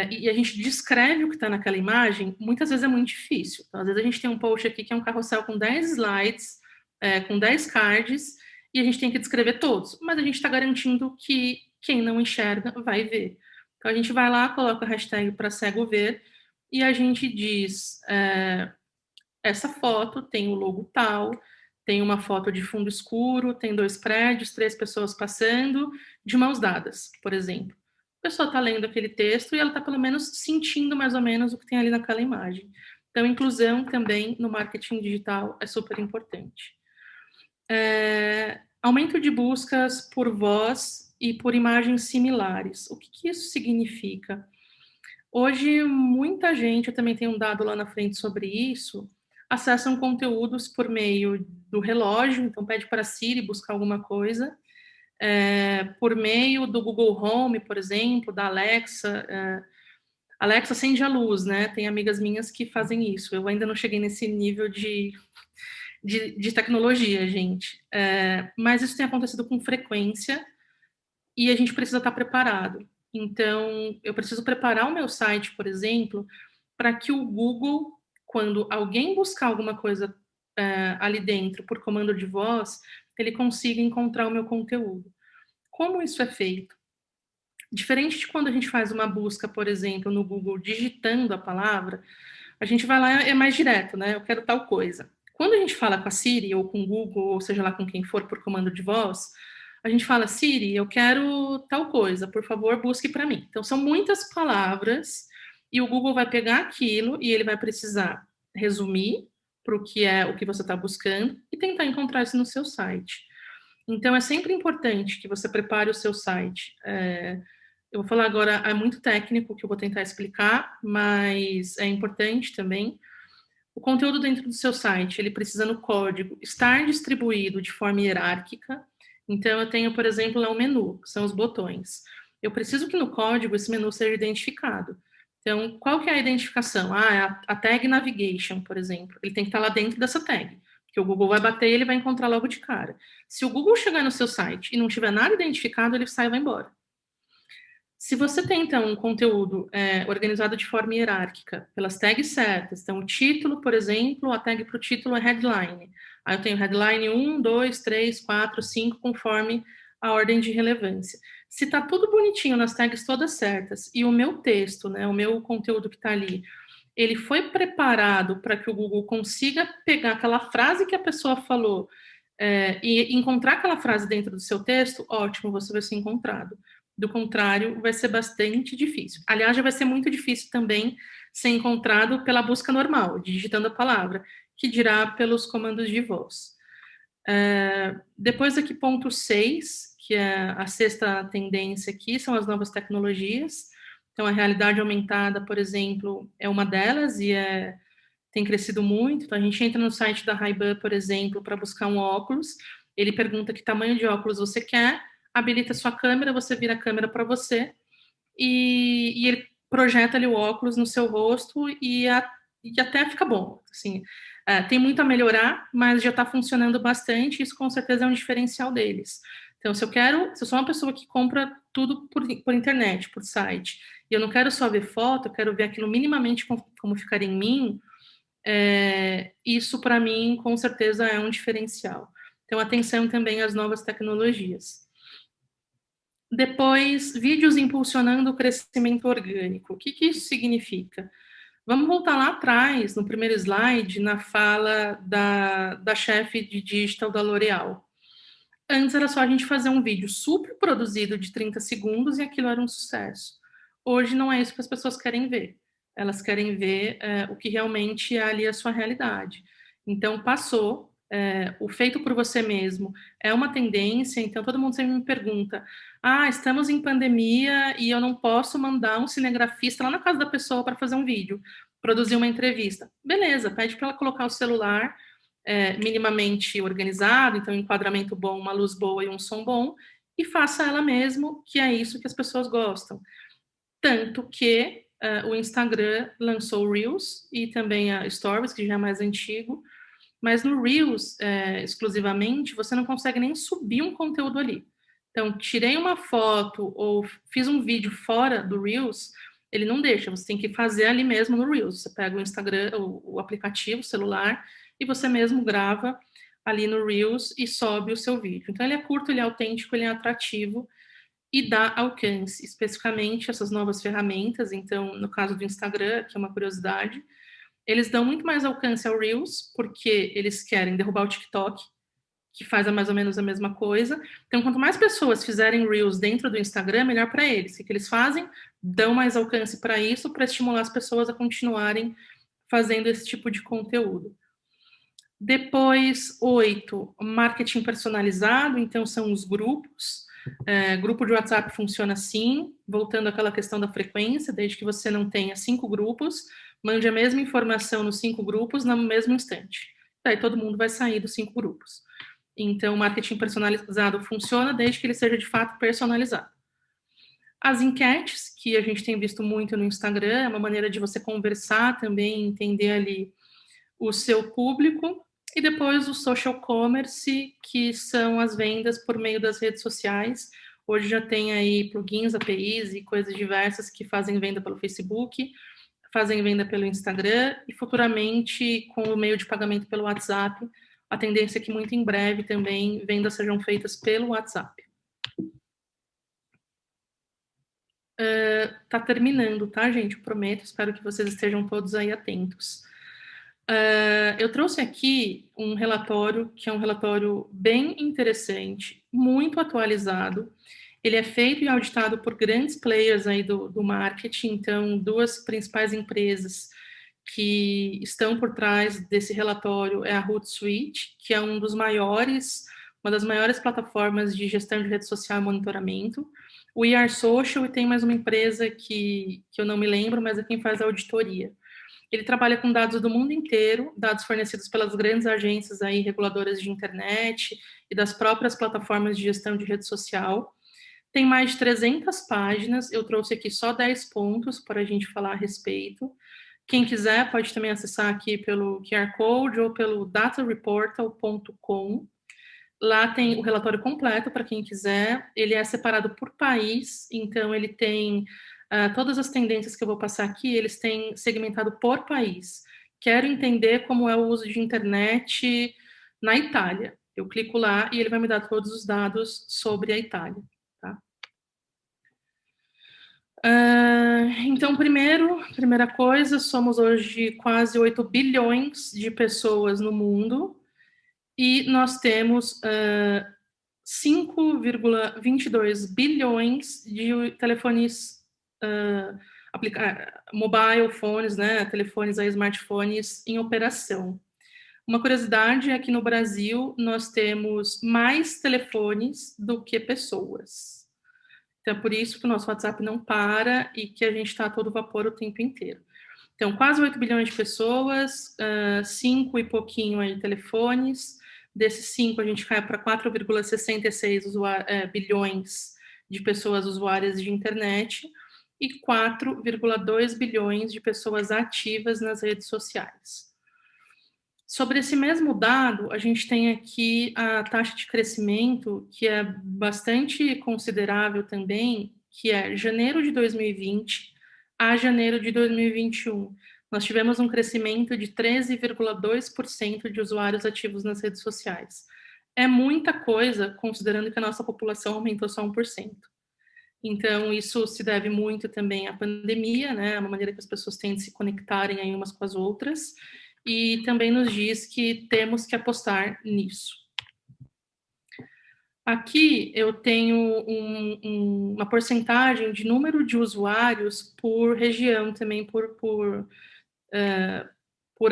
e a gente descreve o que está naquela imagem, muitas vezes é muito difícil. Então, às vezes a gente tem um post aqui que é um carrossel com 10 slides, com 10 cards, e a gente tem que descrever todos, mas a gente está garantindo que quem não enxerga vai ver. Então, a gente vai lá, coloca a hashtag para cego ver, e a gente diz, essa foto tem o logo tal, tem uma foto de fundo escuro, tem 2 prédios, 3 pessoas passando, de mãos dadas, por exemplo. A pessoa está lendo aquele texto e ela está pelo menos sentindo mais ou menos o que tem ali naquela imagem. Então, inclusão também no marketing digital é super importante. Aumento de buscas por voz e por imagens similares. O que isso significa? Hoje, muita gente, eu também tenho um dado lá na frente sobre isso, acessam conteúdos por meio do relógio, então pede para a Siri buscar alguma coisa, por meio do Google Home, por exemplo, da Alexa. Alexa, acende a luz, né? Tem amigas minhas que fazem isso. Eu ainda não cheguei nesse nível de tecnologia, gente. Mas isso tem acontecido com frequência e a gente precisa estar preparado. Então, eu preciso preparar o meu site, por exemplo, para que o Google, quando alguém buscar alguma coisa ali dentro por comando de voz, ele consiga encontrar o meu conteúdo. Como isso é feito? Diferente de quando a gente faz uma busca, por exemplo, no Google digitando a palavra, a gente vai lá, é mais direto, né? Eu quero tal coisa. Quando a gente fala com a Siri ou com o Google, ou seja lá com quem for por comando de voz, a gente fala, Siri, eu quero tal coisa, por favor, busque para mim. Então, são muitas palavras e o Google vai pegar aquilo e ele vai precisar resumir para o que é o que você está buscando e tentar encontrar isso no seu site. Então, é sempre importante que você prepare o seu site. Eu vou falar agora, é muito técnico que eu vou tentar explicar, mas é importante também. O conteúdo dentro do seu site, ele precisa no código estar distribuído de forma hierárquica. Então, eu tenho, por exemplo, lá um menu, que são os botões. Eu preciso que no código esse menu seja identificado. Então, qual que é a identificação? É a tag navigation, por exemplo. Ele tem que estar lá dentro dessa tag, porque o Google vai bater e ele vai encontrar logo de cara. Se o Google chegar no seu site e não tiver nada identificado, ele sai e vai embora. Se você tem, então, um conteúdo organizado de forma hierárquica, pelas tags certas, então o título, por exemplo, a tag para o título é headline. Aí eu tenho headline 1, 2, 3, 4, 5, conforme a ordem de relevância. Se está tudo bonitinho nas tags todas certas e o meu texto, né, o meu conteúdo que está ali, ele foi preparado para que o Google consiga pegar aquela frase que a pessoa falou e encontrar aquela frase dentro do seu texto, ótimo, você vai ser encontrado. Do contrário, vai ser bastante difícil. Aliás, já vai ser muito difícil também ser encontrado pela busca normal, digitando a palavra, que dirá pelos comandos de voz. Depois aqui, ponto 6, que é a sexta tendência aqui, são as novas tecnologias. Então, a realidade aumentada, por exemplo, é uma delas e tem crescido muito. Então, a gente entra no site da Ray-Ban, por exemplo, para buscar um óculos. Ele pergunta que tamanho de óculos você quer, habilita sua câmera, você vira a câmera para você e ele projeta ali o óculos no seu rosto e até fica bom. Assim, tem muito a melhorar, mas já está funcionando bastante. Isso com certeza é um diferencial deles. Então, se eu sou uma pessoa que compra tudo por internet, por site, e eu não quero só ver foto, eu quero ver aquilo minimamente como ficaria em mim, isso para mim com certeza é um diferencial. Então, atenção também às novas tecnologias. Depois, vídeos impulsionando o crescimento orgânico. O que isso significa? Vamos voltar lá atrás, no primeiro slide, na fala da chefe de digital da L'Oréal. Antes era só a gente fazer um vídeo super produzido de 30 segundos e aquilo era um sucesso. Hoje não é isso que as pessoas querem ver. Elas querem ver o que realmente é ali a sua realidade. Então, passou. O feito por você mesmo é uma tendência, então todo mundo sempre me pergunta, estamos em pandemia e eu não posso mandar um cinegrafista lá na casa da pessoa para fazer um vídeo, produzir uma entrevista. Beleza, pede para ela colocar o celular minimamente organizado, então um enquadramento bom, uma luz boa e um som bom, e faça ela mesmo, que é isso que as pessoas gostam. Tanto que o Instagram lançou o Reels e também a Stories, que já é mais antigo, mas no Reels, exclusivamente, você não consegue nem subir um conteúdo ali. Então, tirei uma foto ou fiz um vídeo fora do Reels, ele não deixa, você tem que fazer ali mesmo no Reels. Você pega o Instagram, o aplicativo, o celular, e você mesmo grava ali no Reels e sobe o seu vídeo. Então, ele é curto, ele é autêntico, ele é atrativo e dá alcance, especificamente essas novas ferramentas. Então, no caso do Instagram, que é uma curiosidade, eles dão muito mais alcance ao Reels, porque eles querem derrubar o TikTok, que faz mais ou menos a mesma coisa. Então, quanto mais pessoas fizerem Reels dentro do Instagram, melhor para eles. O que eles fazem? Dão mais alcance para isso, para estimular as pessoas a continuarem fazendo esse tipo de conteúdo. Depois, 8, marketing personalizado. Então, são os grupos. Grupo de WhatsApp funciona assim, voltando àquela questão da frequência, desde que você não tenha 5 grupos, mande a mesma informação nos 5 grupos no mesmo instante. Daí todo mundo vai sair dos 5 grupos. Então, o marketing personalizado funciona desde que ele seja de fato personalizado. As enquetes, que a gente tem visto muito no Instagram, é uma maneira de você conversar também, entender ali o seu público. E depois o social commerce, que são as vendas por meio das redes sociais. Hoje já tem aí plugins, APIs e coisas diversas que fazem venda pelo Facebook, fazem venda pelo Instagram e futuramente com o meio de pagamento pelo WhatsApp. A tendência é que muito em breve também vendas sejam feitas pelo WhatsApp. Tá terminando, tá, gente? Eu prometo, espero que vocês estejam todos aí atentos. Eu trouxe aqui um relatório, que é um relatório bem interessante, muito atualizado. Ele é feito e auditado por grandes players aí do marketing, então 2 principais empresas que estão por trás desse relatório é a Hootsuite, que é uma das maiores plataformas de gestão de rede social e monitoramento, o We Are Social, e tem mais uma empresa que eu não me lembro, mas é quem faz a auditoria. Ele trabalha com dados do mundo inteiro, dados fornecidos pelas grandes agências aí, reguladoras de internet e das próprias plataformas de gestão de rede social. Tem mais de 300 páginas, eu trouxe aqui só 10 pontos para a gente falar a respeito. Quem quiser pode também acessar aqui pelo QR Code ou pelo datareportal.com. Lá tem o relatório completo para quem quiser. Ele é separado por país, então ele tem todas as tendências que eu vou passar aqui, eles têm segmentado por país. Quero entender como é o uso de internet na Itália. Eu clico lá e ele vai me dar todos os dados sobre a Itália. Tá? Então, primeira coisa, somos hoje quase 8 bilhões de pessoas no mundo e nós temos 5,22 bilhões de telefones mobile phones, né, telefones aí, smartphones em operação. Uma curiosidade é que no Brasil nós temos mais telefones do que pessoas. Então, é por isso que o nosso WhatsApp não para e que a gente está a todo vapor o tempo inteiro. Então, quase 8 bilhões de pessoas, 5 e pouquinho aí telefones. Desses 5, a gente cai para 4,66 bilhões de pessoas usuárias de internet e 4,2 bilhões de pessoas ativas nas redes sociais. Sobre esse mesmo dado, a gente tem aqui a taxa de crescimento, que é bastante considerável também, que é janeiro de 2020 a janeiro de 2021. Nós tivemos um crescimento de 13,2% de usuários ativos nas redes sociais. É muita coisa, considerando que a nossa população aumentou só 1%. Então, isso se deve muito também à pandemia, né? A maneira que as pessoas têm de se conectarem aí umas com as outras, e também nos diz que temos que apostar nisso. Aqui eu tenho uma porcentagem de número de usuários por região, também por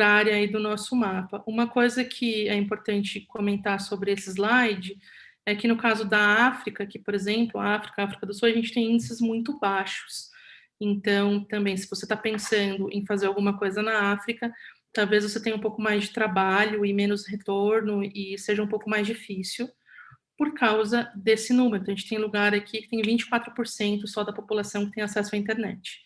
área aí do nosso mapa. Uma coisa que é importante comentar sobre esse slide é que no caso da África, que, por exemplo, a África do Sul, a gente tem índices muito baixos. Então, também, se você está pensando em fazer alguma coisa na África, talvez você tenha um pouco mais de trabalho e menos retorno e seja um pouco mais difícil por causa desse número. Então, a gente tem lugar aqui que tem 24% só da população que tem acesso à internet.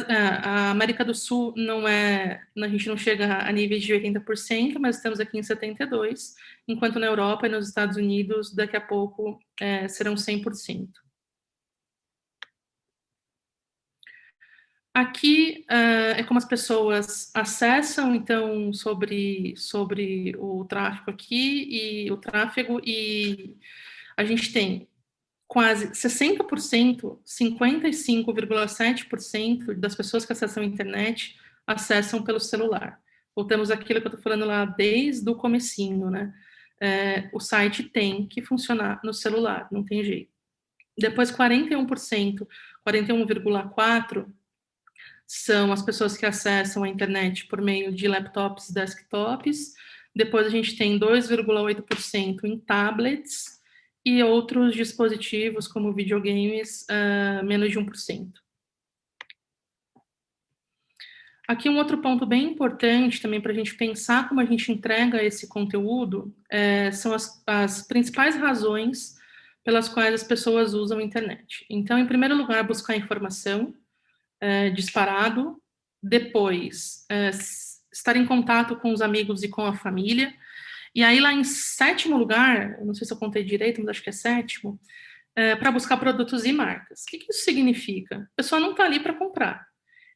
A América do Sul a gente não chega a níveis de 80%, mas estamos aqui em 72%, enquanto na Europa e nos Estados Unidos, daqui a pouco, serão 100%. Aqui é como as pessoas acessam, então, sobre o tráfego aqui, e o tráfego, e a gente tem quase 60%, 55,7% das pessoas que acessam a internet acessam pelo celular. Voltamos àquilo que eu estou falando lá desde o comecinho, né? O site tem que funcionar no celular, não tem jeito. Depois, 41%, 41,4% são as pessoas que acessam a internet por meio de laptops e desktops. Depois a gente tem 2,8% em tablets e outros dispositivos, como videogames, menos de 1%. Aqui um outro ponto bem importante também para a gente pensar como a gente entrega esse conteúdo são as principais razões pelas quais as pessoas usam a internet. Então, em primeiro lugar, buscar informação, disparado. Depois, estar em contato com os amigos e com a família. E aí, lá em sétimo lugar, não sei se eu contei direito, mas acho que é sétimo, para buscar produtos e marcas. O que isso significa? A pessoa não está ali para comprar.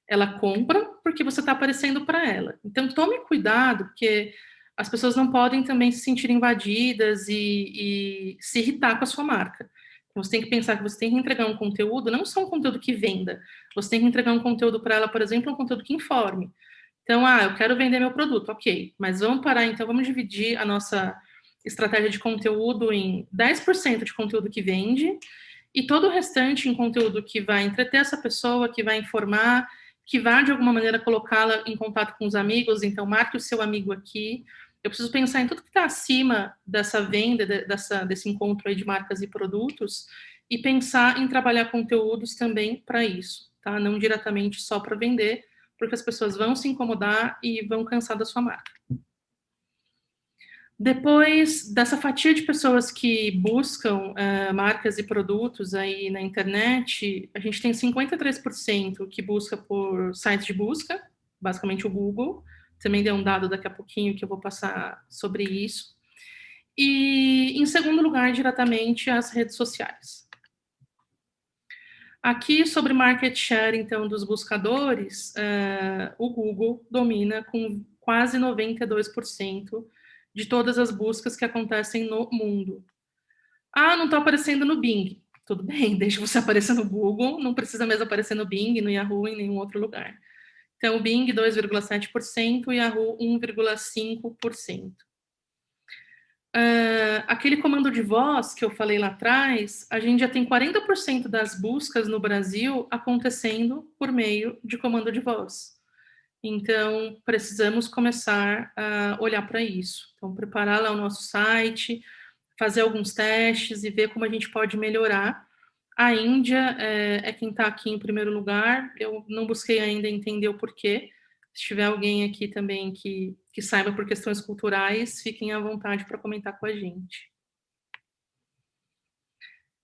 Ela compra porque você está aparecendo para ela. Então, tome cuidado, porque as pessoas não podem também se sentir invadidas e se irritar com a sua marca. Você tem que pensar que você tem que entregar um conteúdo, não só um conteúdo que venda, você tem que entregar um conteúdo para ela, por exemplo, um conteúdo que informe. Então, eu quero vender meu produto, ok, mas vamos parar, então, vamos dividir a nossa estratégia de conteúdo em 10% de conteúdo que vende e todo o restante em conteúdo que vai entreter essa pessoa, que vai informar, que vai, de alguma maneira, colocá-la em contato com os amigos, então, marque o seu amigo aqui. Eu preciso pensar em tudo que está acima dessa venda, desse encontro aí de marcas e produtos, e pensar em trabalhar conteúdos também para isso, tá? Não diretamente só para vender, porque as pessoas vão se incomodar e vão cansar da sua marca. Depois dessa fatia de pessoas que buscam marcas e produtos aí na internet, a gente tem 53% que busca por sites de busca, basicamente o Google. Também deu um dado daqui a pouquinho que eu vou passar sobre isso. E, em segundo lugar, diretamente, as redes sociais. Aqui, sobre market share, então, dos buscadores, o Google domina com quase 92% de todas as buscas que acontecem no mundo. Ah, não está aparecendo no Bing. Tudo bem, deixa você aparecer no Google, não precisa mesmo aparecer no Bing, no Yahoo, em nenhum outro lugar. Então, o Bing, 2,7%, o Yahoo, 1,5%. Aquele comando de voz que eu falei lá atrás, a gente já tem 40% das buscas no Brasil acontecendo por meio de comando de voz. Então, precisamos começar a olhar para isso. Então, preparar lá o nosso site, fazer alguns testes e ver como a gente pode melhorar. A Índia é quem está aqui em primeiro lugar. Eu não busquei ainda entender o porquê. Se tiver alguém aqui também que saiba por questões culturais, fiquem à vontade para comentar com a gente.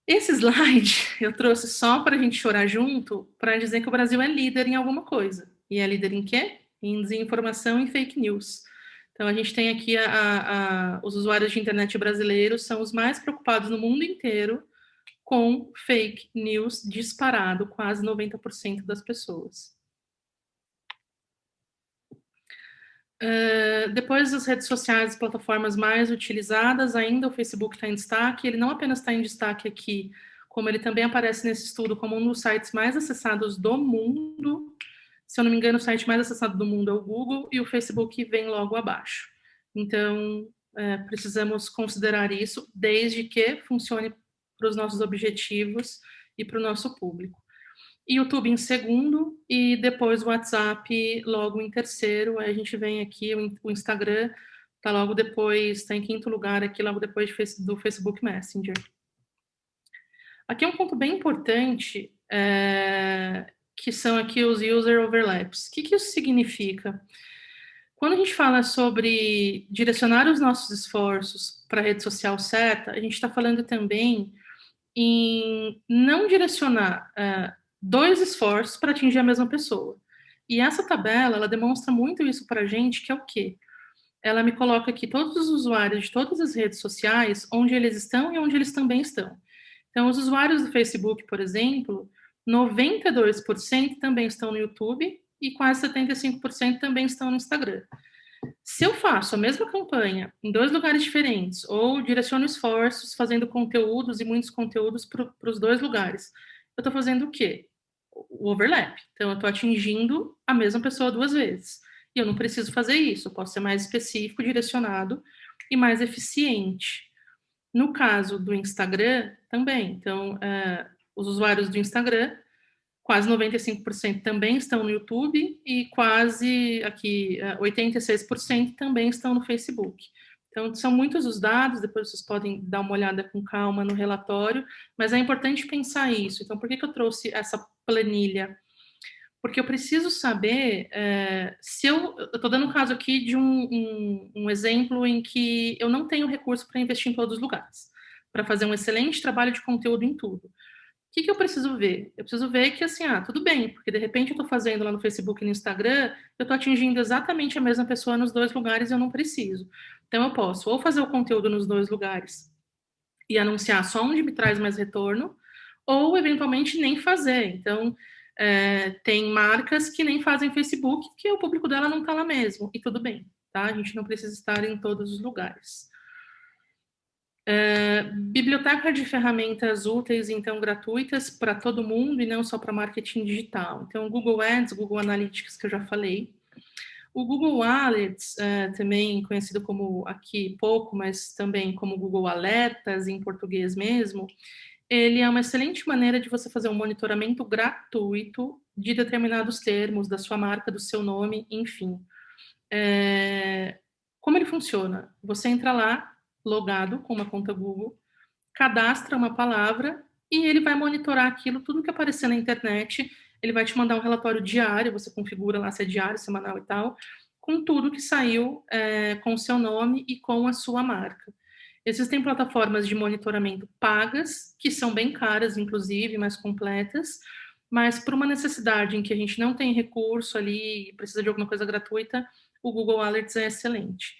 Esse slide eu trouxe só para a gente chorar junto, para dizer que o Brasil é líder em alguma coisa. E é líder em quê? Em desinformação e fake news. Então, a gente tem aqui os usuários de internet brasileiros são os mais preocupados no mundo inteiro com fake news disparado, quase 90% das pessoas. Depois das redes sociais e plataformas mais utilizadas, ainda o Facebook está em destaque. Ele não apenas está em destaque aqui, como ele também aparece nesse estudo como um dos sites mais acessados do mundo. Se eu não me engano, o site mais acessado do mundo é o Google e o Facebook vem logo abaixo. Então, precisamos considerar isso, desde que funcione para os nossos objetivos e para o nosso público. YouTube em segundo e depois o WhatsApp logo em terceiro. Aí a gente vem aqui, o Instagram está logo depois, está em quinto lugar aqui, logo depois do Facebook Messenger. Aqui é um ponto bem importante, que são aqui os user overlaps. O que isso significa? Quando a gente fala sobre direcionar os nossos esforços para a rede social certa, a gente está falando também em não direcionar dois esforços para atingir a mesma pessoa. E essa tabela, ela demonstra muito isso para a gente, que é o quê? Ela me coloca aqui todos os usuários de todas as redes sociais, onde eles estão e onde eles também estão. Então, os usuários do Facebook, por exemplo, 92% também estão no YouTube e quase 75% também estão no Instagram. Se eu faço a mesma campanha em dois lugares diferentes, ou direciono esforços fazendo conteúdos e muitos conteúdos para os dois lugares, eu estou fazendo o quê? O overlap. Então, eu estou atingindo a mesma pessoa duas vezes. E eu não preciso fazer isso, eu posso ser mais específico, direcionado e mais eficiente. No caso do Instagram, também. Então, os usuários do Instagram, quase 95% também estão no YouTube e quase aqui 86% também estão no Facebook. Então, são muitos os dados, depois vocês podem dar uma olhada com calma no relatório, mas é importante pensar isso. Então, por que eu trouxe essa planilha? Porque eu preciso saber se eu estou dando um caso aqui de um exemplo em que eu não tenho recurso para investir em todos os lugares, para fazer um excelente trabalho de conteúdo em tudo. O que eu preciso ver? Eu preciso ver que, assim, tudo bem, porque de repente eu estou fazendo lá no Facebook e no Instagram, eu estou atingindo exatamente a mesma pessoa nos dois lugares e eu não preciso. Então, eu posso ou fazer o conteúdo nos dois lugares e anunciar só onde me traz mais retorno, ou, eventualmente, nem fazer. Então, tem marcas que nem fazem Facebook, porque o público dela não está lá mesmo, e tudo bem, tá? A gente não precisa estar em todos os lugares. Biblioteca de ferramentas úteis, então, gratuitas para todo mundo e não só para marketing digital. Então, Google Ads, Google Analytics, que eu já falei. O Google Alerts, também conhecido como aqui pouco, mas também como Google Alertas, em português mesmo, ele é uma excelente maneira de você fazer um monitoramento gratuito de determinados termos, da sua marca, do seu nome, enfim. Como ele funciona? Você entra lá, logado com uma conta Google, cadastra uma palavra e ele vai monitorar aquilo, tudo que aparecer na internet, ele vai te mandar um relatório diário, você configura lá se é diário, semanal e tal, com tudo que saiu com o seu nome e com a sua marca. Existem plataformas de monitoramento pagas, que são bem caras, inclusive, mais completas, mas por uma necessidade em que a gente não tem recurso ali e precisa de alguma coisa gratuita, o Google Alerts é excelente.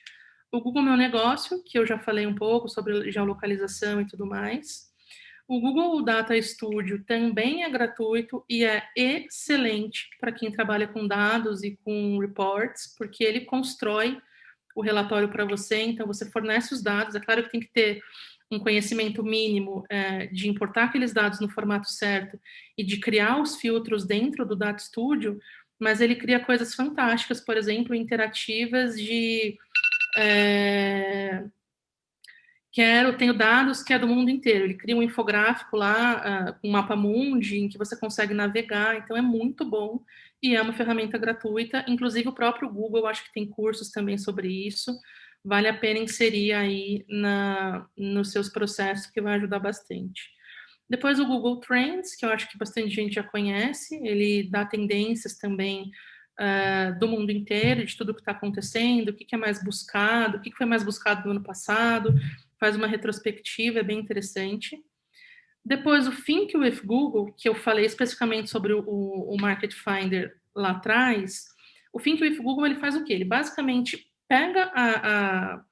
O Google Meu Negócio, que eu já falei um pouco sobre geolocalização e tudo mais. O Google Data Studio também é gratuito e é excelente para quem trabalha com dados e com reports, porque ele constrói o relatório para você, então você fornece os dados, é claro que tem que ter um conhecimento mínimo de importar aqueles dados no formato certo e de criar os filtros dentro do Data Studio, mas ele cria coisas fantásticas, por exemplo, interativas de... tenho dados que é do mundo inteiro. Ele cria um infográfico lá, um mapa mundi, em que você consegue navegar, então é muito bom e é uma ferramenta gratuita. Inclusive o próprio Google, acho que tem cursos também sobre isso. Vale a pena inserir aí nos seus processos, que vai ajudar bastante. Depois o Google Trends, que eu acho que bastante gente já conhece, ele dá tendências também do mundo inteiro, de tudo que está acontecendo, o que é mais buscado, o que foi mais buscado no ano passado, faz uma retrospectiva, é bem interessante. Depois o Think with Google, que eu falei especificamente sobre o Market Finder lá atrás. O Think with Google, ele faz o quê? Ele basicamente pega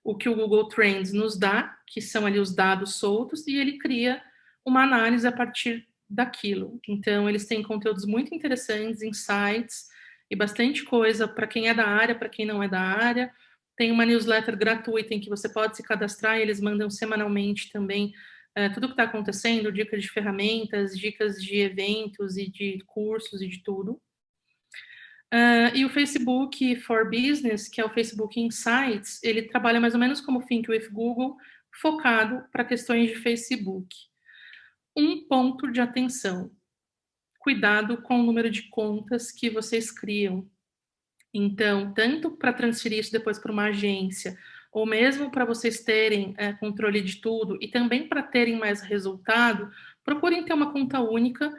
o que o Google Trends nos dá, que são ali os dados soltos, e ele cria uma análise a partir daquilo. Então, eles têm conteúdos muito interessantes, insights, e bastante coisa para quem é da área, para quem não é da área. Tem uma newsletter gratuita em que você pode se cadastrar e eles mandam semanalmente também tudo o que está acontecendo, dicas de ferramentas, dicas de eventos e de cursos e de tudo. E o Facebook for Business, que é o Facebook Insights, ele trabalha mais ou menos como Think with Google, focado para questões de Facebook. Um ponto de atenção. Cuidado com o número de contas que vocês criam. Então, tanto para transferir isso depois para uma agência, ou mesmo para vocês terem controle de tudo, e também para terem mais resultado, procurem ter uma conta única.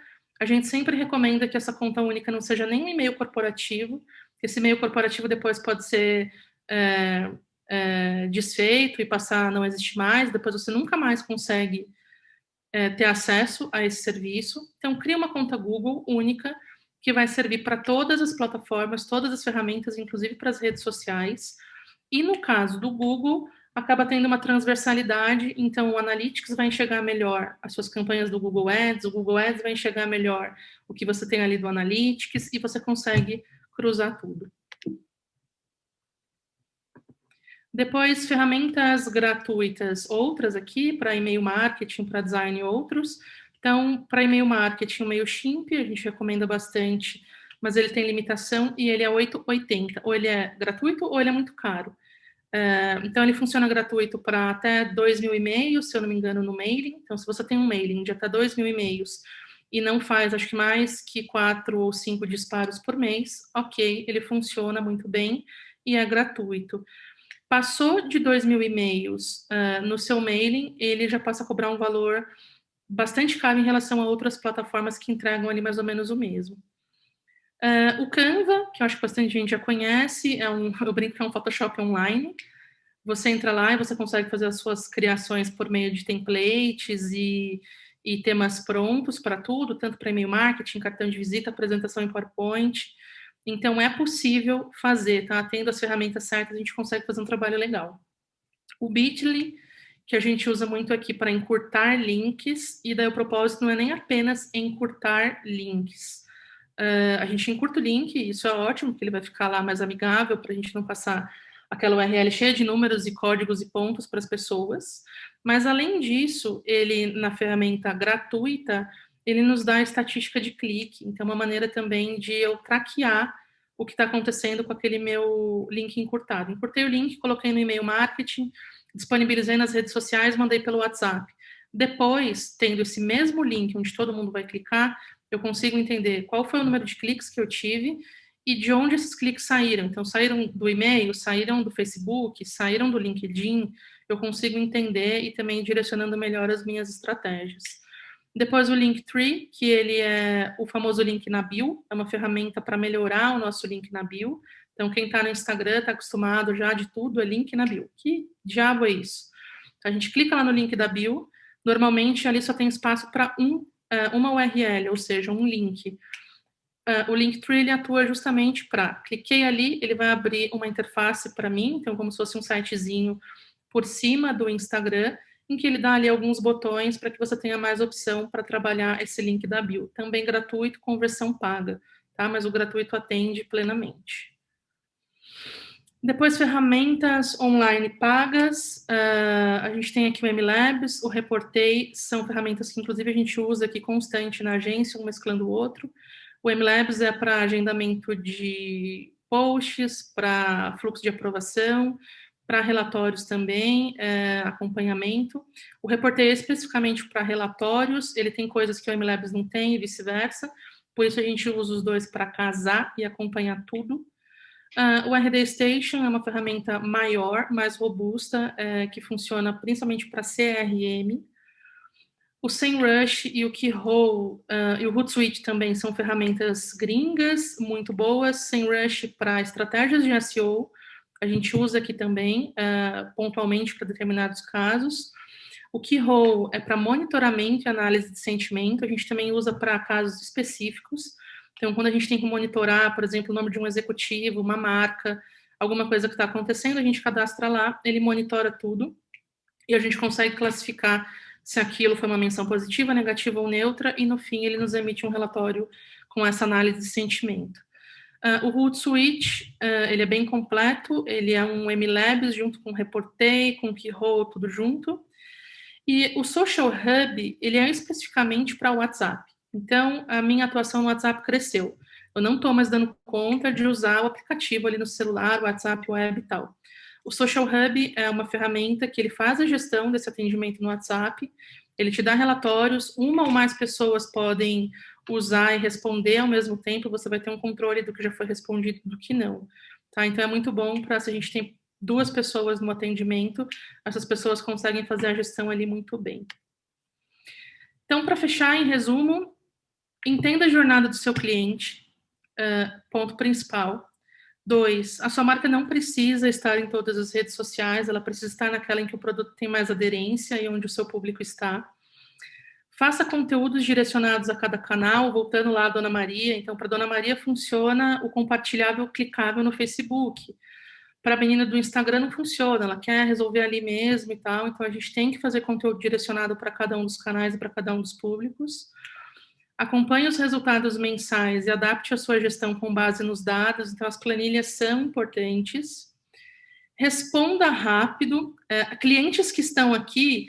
A gente sempre recomenda que essa conta única não seja nem um e-mail corporativo, esse e-mail corporativo depois pode ser desfeito e passar a não existir mais, depois você nunca mais consegue ter acesso a esse serviço. Então, cria uma conta Google única, que vai servir para todas as plataformas, todas as ferramentas, inclusive para as redes sociais. E no caso do Google, acaba tendo uma transversalidade, então o Analytics vai enxergar melhor as suas campanhas do Google Ads, o Google Ads vai enxergar melhor o que você tem ali do Analytics, e você consegue cruzar tudo. Depois, ferramentas gratuitas, outras aqui, para e-mail marketing, para design e outros. Então, para e-mail marketing, o MailChimp, a gente recomenda bastante, mas ele tem limitação e ele é 8,80. Ou ele é gratuito ou ele é muito caro. Então, ele funciona gratuito para até 2.000 e-mails, se eu não me engano, no mailing. Então, se você tem um mailing de até 2.000 e-mails e não faz, acho que mais que 4 ou 5 disparos por mês, ok, ele funciona muito bem e é gratuito. Passou de 2.000 e-mails no seu mailing, ele já passa a cobrar um valor bastante caro em relação a outras plataformas que entregam ali mais ou menos o mesmo. O Canva, que eu acho que bastante gente já conhece, eu brinco que é um Photoshop online. Você entra lá e você consegue fazer as suas criações por meio de templates e temas prontos para tudo, tanto para e-mail marketing, cartão de visita, apresentação em PowerPoint. Então, é possível fazer, tá? Tendo as ferramentas certas, a gente consegue fazer um trabalho legal. O Bitly, que a gente usa muito aqui para encurtar links, e daí o propósito não é nem apenas encurtar links. A gente encurta o link, isso é ótimo, porque ele vai ficar lá mais amigável, para a gente não passar aquela URL cheia de números e códigos e pontos para as pessoas. Mas, além disso, ele, na ferramenta gratuita, ele nos dá a estatística de clique, então é uma maneira também de eu traquear o que está acontecendo com aquele meu link encurtado. Encurtei o link, coloquei no e-mail marketing, disponibilizei nas redes sociais, mandei pelo WhatsApp. Depois, tendo esse mesmo link onde todo mundo vai clicar, eu consigo entender qual foi o número de cliques que eu tive e de onde esses cliques saíram. Então, saíram do e-mail, saíram do Facebook, saíram do LinkedIn. Eu consigo entender e também direcionando melhor as minhas estratégias. Depois o Linktree, que ele é o famoso link na bio, é uma ferramenta para melhorar o nosso link na bio. Então, quem está no Instagram está acostumado já de tudo, é link na bio. Que diabo é isso? A gente clica lá no link da bio, normalmente ali só tem espaço para uma URL, ou seja, um link. O Linktree ele atua justamente para, cliquei ali, ele vai abrir uma interface para mim, então como se fosse um sitezinho por cima do Instagram, em que ele dá ali alguns botões para que você tenha mais opção para trabalhar esse link da bio. Também gratuito com versão paga, tá? Mas o gratuito atende plenamente. Depois, ferramentas online pagas, a gente tem aqui o MLabs, o Reportei, são ferramentas que inclusive a gente usa aqui constante na agência, um mesclando o outro. O MLabs é para agendamento de posts, para fluxo de aprovação, para relatórios também, acompanhamento. O Reportei é especificamente para relatórios, ele tem coisas que o MLabs não tem e vice-versa, por isso a gente usa os dois para casar e acompanhar tudo. O RD Station é uma ferramenta maior, mais robusta, que funciona principalmente para CRM. O SEMrush e o Keyhole e o Hootsuite também são ferramentas gringas, muito boas. SEMrush para estratégias de SEO, a gente usa aqui também, pontualmente para determinados casos. O Keyhole é para monitoramento e análise de sentimento, a gente também usa para casos específicos. Então, quando a gente tem que monitorar, por exemplo, o nome de um executivo, uma marca, alguma coisa que está acontecendo, a gente cadastra lá, ele monitora tudo e a gente consegue classificar se aquilo foi uma menção positiva, negativa ou neutra, e no fim ele nos emite um relatório com essa análise de sentimento. O Hootsuite, ele é bem completo, ele é um MLabs junto com o Reportei, com o Keyhole, tudo junto. E o Social Hub, ele é especificamente para o WhatsApp. Então, a minha atuação no WhatsApp cresceu. Eu não estou mais dando conta de usar o aplicativo ali no celular, o WhatsApp, web e tal. O Social Hub é uma ferramenta que ele faz a gestão desse atendimento no WhatsApp, ele te dá relatórios, uma ou mais pessoas podem usar e responder ao mesmo tempo, você vai ter um controle do que já foi respondido e do que não. Tá? Então, é muito bom para se a gente tem 2 pessoas no atendimento, essas pessoas conseguem fazer a gestão ali muito bem. Então, para fechar, em resumo, entenda a jornada do seu cliente, ponto principal. 2, a sua marca não precisa estar em todas as redes sociais, ela precisa estar naquela em que o produto tem mais aderência e onde o seu público está. Faça conteúdos direcionados a cada canal, voltando lá a Dona Maria. Então, para Dona Maria funciona o compartilhável clicável no Facebook. Para a menina do Instagram não funciona, ela quer resolver ali mesmo e tal, então a gente tem que fazer conteúdo direcionado para cada um dos canais e para cada um dos públicos. Acompanhe os resultados mensais e adapte a sua gestão com base nos dados, então as planilhas são importantes. Responda rápido. Clientes que estão aqui,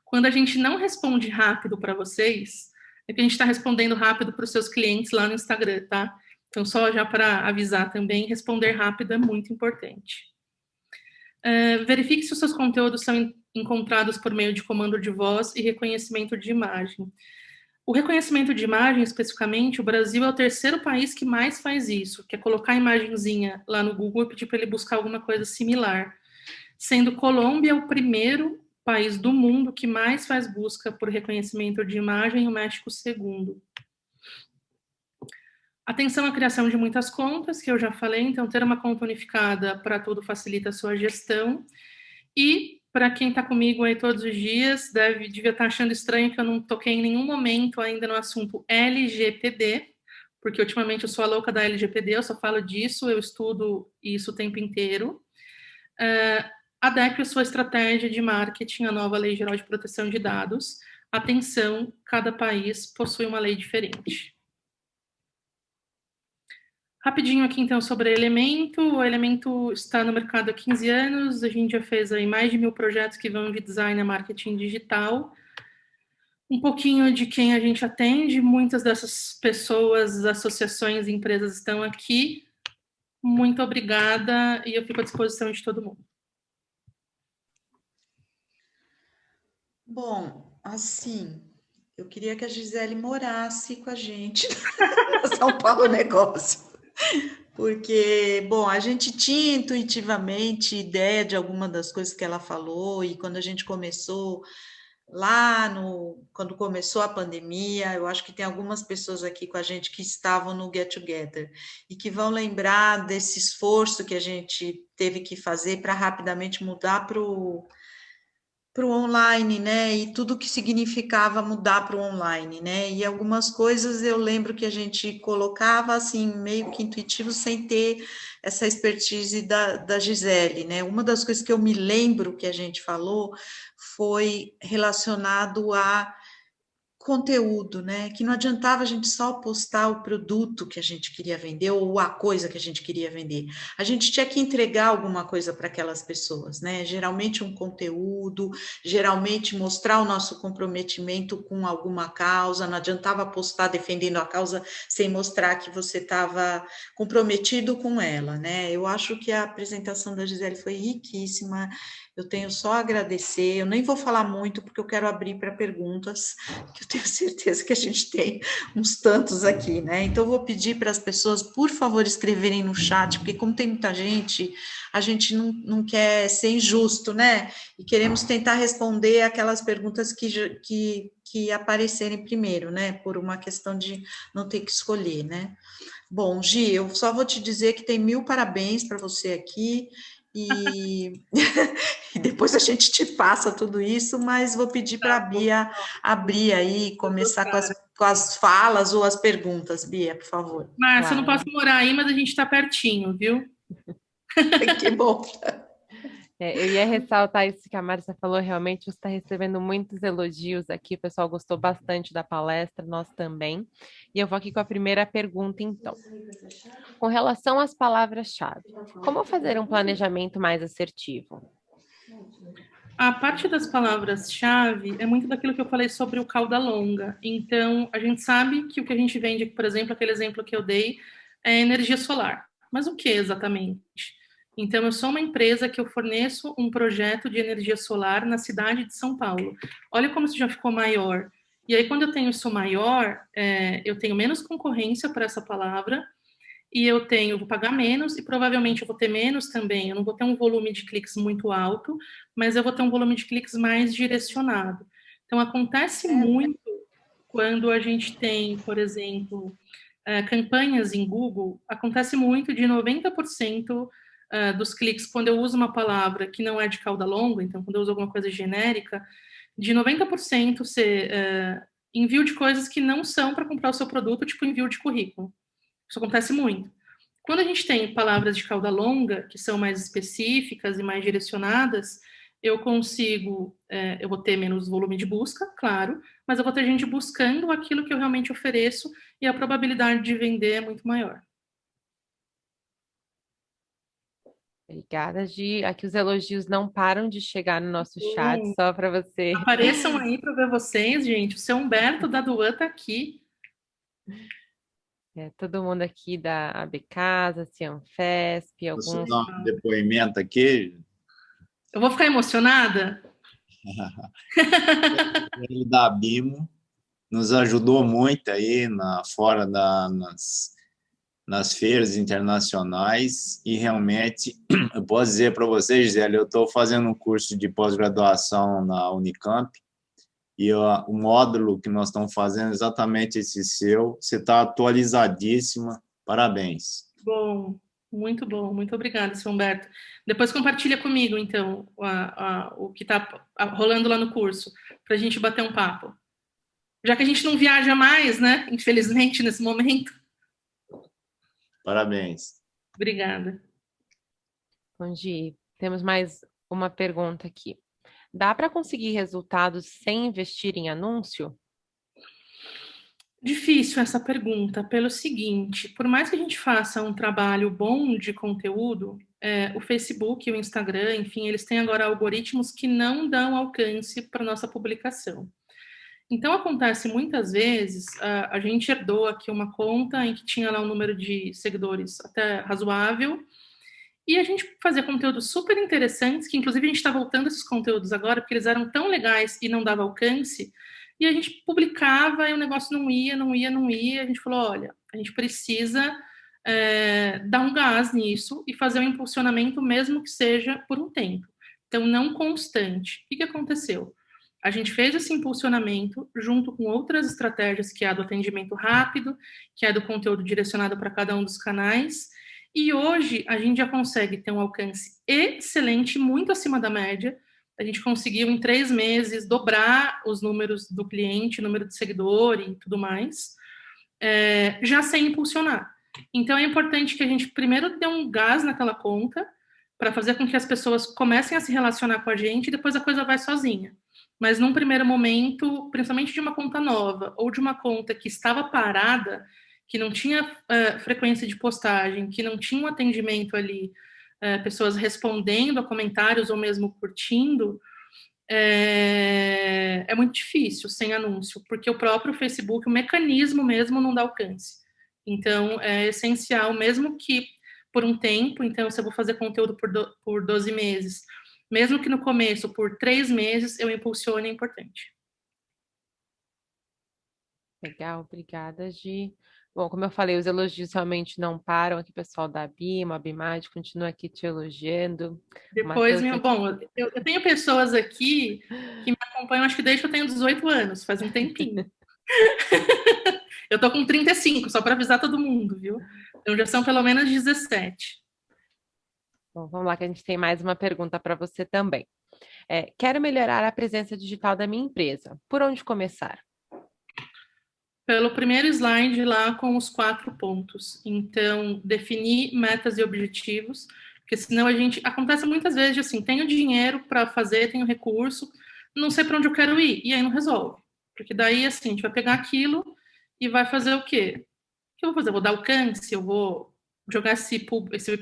quando a gente não responde rápido para vocês, é que a gente está respondendo rápido para os seus clientes lá no Instagram, tá? Então, só já para avisar também, responder rápido é muito importante. Verifique se os seus conteúdos são encontrados por meio de comando de voz e reconhecimento de imagem. O reconhecimento de imagem, especificamente, o Brasil é o 3º país que mais faz isso, que é colocar a imagenzinha lá no Google e pedir para ele buscar alguma coisa similar. Sendo Colômbia o 1º país do mundo que mais faz busca por reconhecimento de imagem e o México o 2º. Atenção à criação de muitas contas, que eu já falei, então ter uma conta unificada para tudo facilita a sua gestão. E para quem está comigo aí todos os dias, devia estar achando estranho que eu não toquei em nenhum momento ainda no assunto LGPD, porque ultimamente eu sou a louca da LGPD, eu só falo disso, eu estudo isso o tempo inteiro. Adeque a sua estratégia de marketing à nova Lei Geral de Proteção de Dados. Atenção, cada país possui uma lei diferente. Rapidinho aqui, então, sobre o Elemento. O Elemento está no mercado há 15 anos, a gente já fez aí mais de 1000 projetos que vão de design a marketing digital. Um pouquinho de quem a gente atende, muitas dessas pessoas, associações e empresas estão aqui. Muito obrigada e eu fico à disposição de todo mundo. Bom, assim, eu queria que a Gisele morasse com a gente na São Paulo Negócio. Porque, bom, a gente tinha intuitivamente ideia de alguma das coisas que ela falou, e quando a gente começou, quando começou a pandemia, eu acho que tem algumas pessoas aqui com a gente que estavam no Get Together e que vão lembrar desse esforço que a gente teve que fazer para rapidamente mudar para o online, né? E tudo que significava mudar para o online, né? E algumas coisas eu lembro que a gente colocava assim, meio que intuitivo, sem ter essa expertise da Gisele, né? Uma das coisas que eu me lembro que a gente falou foi relacionado a conteúdo, né? Que não adiantava a gente só postar o produto que a gente queria vender ou a coisa que a gente queria vender. A gente tinha que entregar alguma coisa para aquelas pessoas, né? Geralmente um conteúdo, geralmente mostrar o nosso comprometimento com alguma causa. Não adiantava postar defendendo a causa sem mostrar que você estava comprometido com ela, né? Eu acho que a apresentação da Gisele foi riquíssima. Eu tenho só a agradecer. Eu nem vou falar muito porque eu quero abrir para perguntas, que eu tenho certeza que a gente tem uns tantos aqui, né? Então, eu vou pedir para as pessoas, por favor, escreverem no chat, porque como tem muita gente, a gente não quer ser injusto, né? E queremos tentar responder aquelas perguntas que aparecerem primeiro, né? Por uma questão de não ter que escolher, né? Bom, Gi, eu só vou te dizer que tem 1000 parabéns para você aqui, e, e depois a gente te passa tudo isso, mas vou pedir para a Bia abrir aí, começar com as falas ou as perguntas. Bia, por favor. Márcia, eu não Claro. posso morar aí, mas a gente está pertinho, viu? Que bom. Eu ia ressaltar isso que a Márcia falou, realmente você está recebendo muitos elogios aqui, o pessoal gostou bastante da palestra, nós também. E eu vou aqui com a primeira pergunta, então. Com relação às palavras-chave, como fazer um planejamento mais assertivo? A parte das palavras-chave é muito daquilo que eu falei sobre o cauda longa. Então, a gente sabe que o que a gente vende, por exemplo, aquele exemplo que eu dei, é energia solar. Mas o que exatamente? Então, eu sou uma empresa que eu forneço um projeto de energia solar na cidade de São Paulo. Olha como isso já ficou maior. E aí, quando eu tenho isso maior, eu tenho menos concorrência para essa palavra, e vou pagar menos e provavelmente eu vou ter menos também. Eu não vou ter um volume de cliques muito alto, mas eu vou ter um volume de cliques mais direcionado. Então, acontece muito quando a gente tem, por exemplo, campanhas em Google, acontece muito de 90% dos cliques, quando eu uso uma palavra que não é de cauda longa, então, quando eu uso alguma coisa genérica, de 90% ser envio de coisas que não são para comprar o seu produto, tipo envio de currículo. Isso acontece muito. Quando a gente tem palavras de cauda longa, que são mais específicas e mais direcionadas, eu consigo, eu vou ter menos volume de busca, claro, mas eu vou ter gente buscando aquilo que eu realmente ofereço e a probabilidade de vender é muito maior. Obrigada, Gi. Aqui os elogios não param de chegar no nosso chat, só para você. Apareçam aí para ver vocês, gente. O seu Humberto da Duan está aqui. Todo mundo aqui da AB Casa, Cianfesp, alguns... Posso dar um depoimento aqui? Eu vou ficar emocionada? Ele da Bimo nos ajudou muito aí nas feiras internacionais e realmente eu posso dizer para vocês, Gisele, eu estou fazendo um curso de pós-graduação na Unicamp e o módulo que nós estamos fazendo é exatamente esse seu. Você está atualizadíssima. Parabéns. Bom, muito bom. Muito obrigada, seu Humberto. Depois compartilha comigo, então, o que está rolando lá no curso, para a gente bater um papo. Já que a gente não viaja mais, né? Infelizmente, nesse momento. Parabéns. Obrigada. Bom, Gi, temos mais uma pergunta aqui. Dá para conseguir resultados sem investir em anúncio? Difícil essa pergunta, pelo seguinte, por mais que a gente faça um trabalho bom de conteúdo, o Facebook e o Instagram, enfim, eles têm agora algoritmos que não dão alcance para nossa publicação. Então, acontece muitas vezes, a gente herdou aqui uma conta em que tinha lá um número de seguidores até razoável, e a gente fazia conteúdos super interessantes, que inclusive a gente está voltando esses conteúdos agora, porque eles eram tão legais e não dava alcance, e a gente publicava e o negócio não ia, a gente falou, olha, a gente precisa dar um gás nisso e fazer um impulsionamento, mesmo que seja por um tempo. Então, não constante. O que aconteceu? A gente fez esse impulsionamento junto com outras estratégias, que é a do atendimento rápido, que é do conteúdo direcionado para cada um dos canais, e hoje a gente já consegue ter um alcance excelente, muito acima da média. A gente conseguiu, em 3 meses, dobrar os números do cliente, número de seguidor e tudo mais, já sem impulsionar. Então, é importante que a gente primeiro dê um gás naquela conta, para fazer com que as pessoas comecem a se relacionar com a gente, e depois a coisa vai sozinha. Mas, num primeiro momento, principalmente de uma conta nova, ou de uma conta que estava parada, que não tinha frequência de postagem, que não tinha um atendimento ali, pessoas respondendo a comentários ou mesmo curtindo, é muito difícil sem anúncio, porque o próprio Facebook, o mecanismo mesmo não dá alcance. Então, é essencial, mesmo que por um tempo, então, se eu vou fazer conteúdo por 12 meses, mesmo que no começo, por 3 meses, eu impulsione, é importante. Legal, obrigada, Gi. Bom, como eu falei, os elogios realmente não param aqui, pessoal da BIMA, a BIMAD continua aqui te elogiando. Depois, bom, eu tenho pessoas aqui que me acompanham, acho que desde que eu tenho 18 anos, faz um tempinho. Eu tô com 35, só para avisar todo mundo, viu? Então já são pelo menos 17. Bom, vamos lá, que a gente tem mais uma pergunta para você também. Quero melhorar a presença digital da minha empresa. Por onde começar? Pelo primeiro slide lá com os 4 pontos. Então, definir metas e objetivos, porque senão acontece muitas vezes assim, tenho dinheiro para fazer, tenho recurso, não sei para onde eu quero ir, e aí não resolve. Porque daí, assim, a gente vai pegar aquilo e vai fazer o quê? O que eu vou fazer? Eu vou dar alcance? Eu vou jogar esse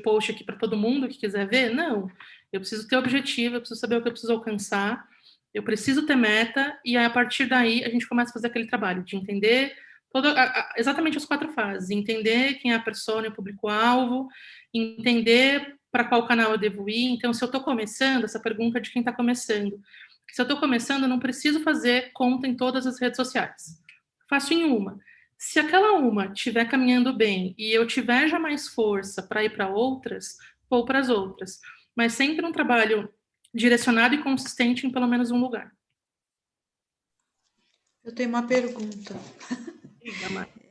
post aqui para todo mundo que quiser ver? Não. Eu preciso ter objetivo, eu preciso saber o que eu preciso alcançar, eu preciso ter meta, e aí, a partir daí, a gente começa a fazer aquele trabalho de entender exatamente as 4 fases. Entender quem é a persona e o público-alvo, entender para qual canal eu devo ir. Então, se eu estou começando, essa pergunta é de quem está começando. Se eu estou começando, eu não preciso fazer conta em todas as redes sociais. Faço em uma. Se aquela uma estiver caminhando bem e eu tiver já mais força para ir para outras, vou para as outras. Mas sempre um trabalho direcionado e consistente em pelo menos um lugar. Eu tenho uma pergunta.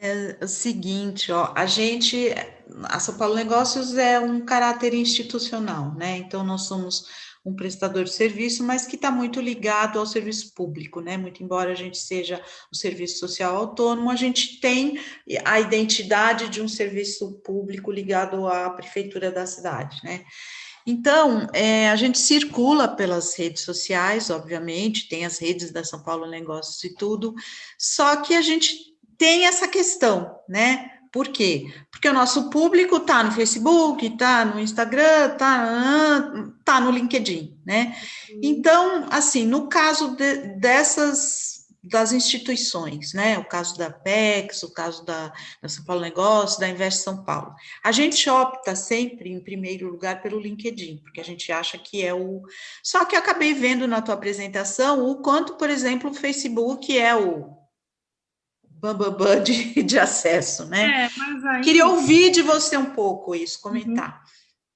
É o seguinte, ó, a São Paulo Negócios é um caráter institucional, né? Então, nós somos um prestador de serviço, mas que está muito ligado ao serviço público, né? Muito embora a gente seja o serviço social autônomo, a gente tem a identidade de um serviço público ligado à prefeitura da cidade, né? Então, a gente circula pelas redes sociais, obviamente, tem as redes da São Paulo Negócios e tudo, só que a gente tem essa questão, né? Por quê? Porque o nosso público está no Facebook, está no Instagram, está no LinkedIn, né? Então, assim, no caso das instituições, né? O caso da Apex, o caso da São Paulo Negócios, da Invest São Paulo. A gente opta sempre, em primeiro lugar, pelo LinkedIn, porque a gente acha que é o... Só que eu acabei vendo na tua apresentação o quanto, por exemplo, o Facebook é o bambambam de acesso, né? Mas aí... Queria ouvir de você um pouco isso, comentar.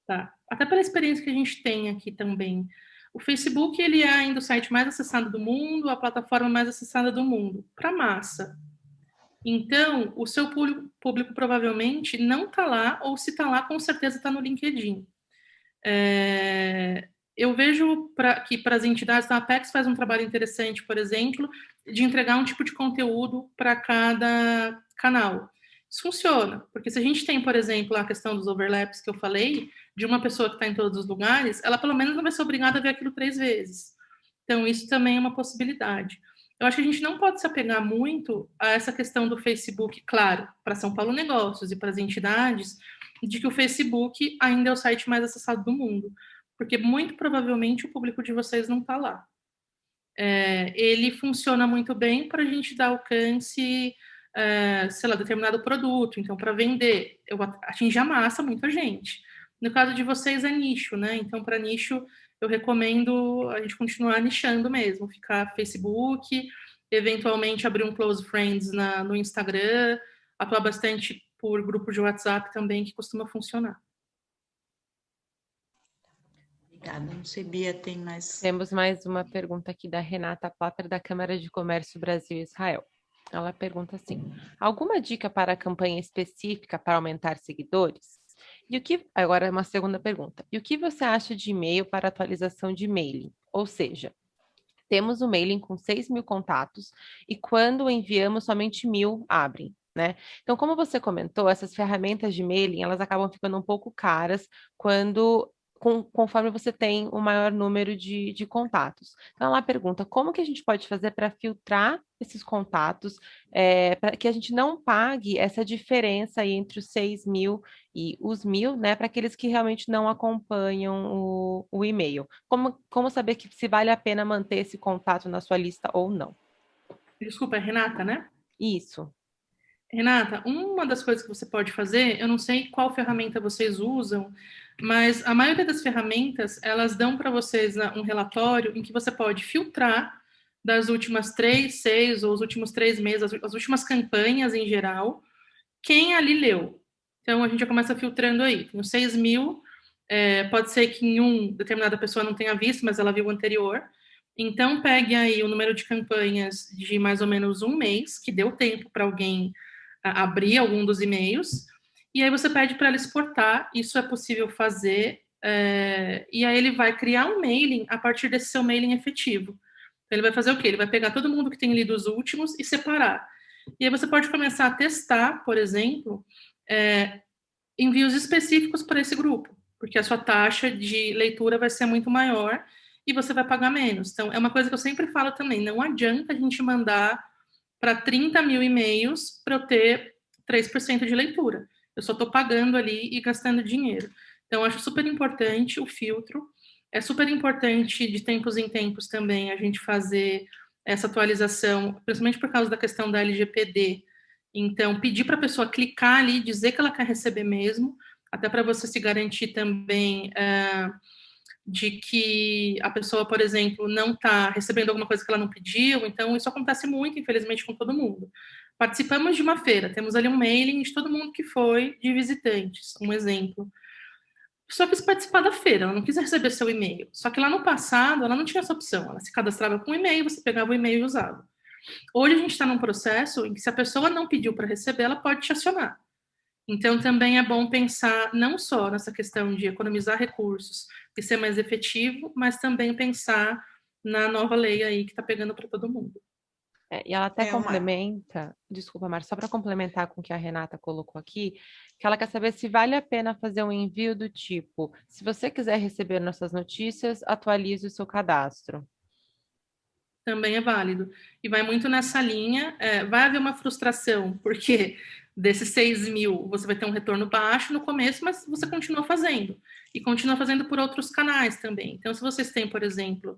Tá. Até pela experiência que a gente tem aqui também. O Facebook, ele é ainda o site mais acessado do mundo, a plataforma mais acessada do mundo, para massa. Então, o seu público provavelmente não está lá, ou se está lá, com certeza está no LinkedIn. Eu vejo que para as entidades, a Apex faz um trabalho interessante, por exemplo, de entregar um tipo de conteúdo para cada canal. Isso funciona, porque se a gente tem, por exemplo, a questão dos overlaps que eu falei, de uma pessoa que está em todos os lugares, ela pelo menos não vai ser obrigada a ver aquilo 3 vezes. Então, isso também é uma possibilidade. Eu acho que a gente não pode se apegar muito a essa questão do Facebook, claro, para São Paulo Negócios e para as entidades, de que o Facebook ainda é o site mais acessado do mundo, porque muito provavelmente o público de vocês não está lá. Ele funciona muito bem para a gente dar alcance, sei lá, determinado produto, então para vender, eu atingi a massa, muita gente. No caso de vocês é nicho, né? Então para nicho eu recomendo a gente continuar nichando mesmo, ficar Facebook, eventualmente abrir um close friends no Instagram, atuar bastante por grupo de WhatsApp também, que costuma funcionar. Obrigada. Não sei, Bia, tem mais... Temos mais uma pergunta aqui da Renata Plapper, da Câmara de Comércio Brasil e Israel. Ela pergunta assim: alguma dica para a campanha específica para aumentar seguidores? E o que... Agora uma segunda pergunta. E o que você acha de e-mail para atualização de mailing? Ou seja, temos o mailing com 6.000 contatos e quando enviamos, somente 1.000 abrem, né? Então, como você comentou, essas ferramentas de mailing, elas acabam ficando um pouco caras conforme você tem um maior número de contatos. Então, ela pergunta, como que a gente pode fazer para filtrar esses contatos, para que a gente não pague essa diferença aí entre os 6.000 e os 1.000, né, para aqueles que realmente não acompanham o e-mail. Como saber se vale a pena manter esse contato na sua lista ou não? Desculpa, é Renata, né? Isso. Renata, uma das coisas que você pode fazer, eu não sei qual ferramenta vocês usam, mas a maioria das ferramentas, elas dão para vocês um relatório em que você pode filtrar das últimas 3, 6 ou os últimos 3 meses, as últimas campanhas em geral, quem ali leu. Então, a gente já começa filtrando aí. Tem os 6.000, pode ser que em determinada pessoa não tenha visto, mas ela viu o anterior. Então, pegue aí o número de campanhas de mais ou menos um mês, que deu tempo para alguém abrir algum dos e-mails, e aí você pede para ela exportar, isso é possível fazer, e aí ele vai criar um mailing a partir desse seu mailing efetivo. Então ele vai fazer o quê? Ele vai pegar todo mundo que tem lido os últimos e separar. E aí você pode começar a testar, por exemplo, envios específicos para esse grupo, porque a sua taxa de leitura vai ser muito maior e você vai pagar menos. Então, é uma coisa que eu sempre falo também, não adianta a gente mandar para 30.000 e-mails para eu ter 3% de leitura. Eu só estou pagando ali e gastando dinheiro. Então, acho super importante o filtro. É super importante, de tempos em tempos também, a gente fazer essa atualização, principalmente por causa da questão da LGPD. Então, pedir para a pessoa clicar ali, dizer que ela quer receber mesmo, até para você se garantir também de que a pessoa, por exemplo, não está recebendo alguma coisa que ela não pediu. Então, isso acontece muito, infelizmente, com todo mundo. Participamos de uma feira, temos ali um mailing de todo mundo que foi de visitantes, um exemplo. A pessoa quis participar da feira, ela não quis receber seu e-mail. Só que lá no passado, ela não tinha essa opção. Ela se cadastrava com um e-mail, você pegava o e-mail e usava. Hoje a gente está num processo em que se a pessoa não pediu para receber, ela pode te acionar. Então, também é bom pensar não só nessa questão de economizar recursos e ser mais efetivo, mas também pensar na nova lei aí que está pegando para todo mundo. E ela até complementa, desculpa, Márcia, só para complementar com o que a Renata colocou aqui, que ela quer saber se vale a pena fazer um envio do tipo, se você quiser receber nossas notícias, atualize o seu cadastro. Também é válido. E vai muito nessa linha, vai haver uma frustração, porque desses 6.000 você vai ter um retorno baixo no começo, mas você continua fazendo. E continua fazendo por outros canais também. Então, se vocês têm, por exemplo,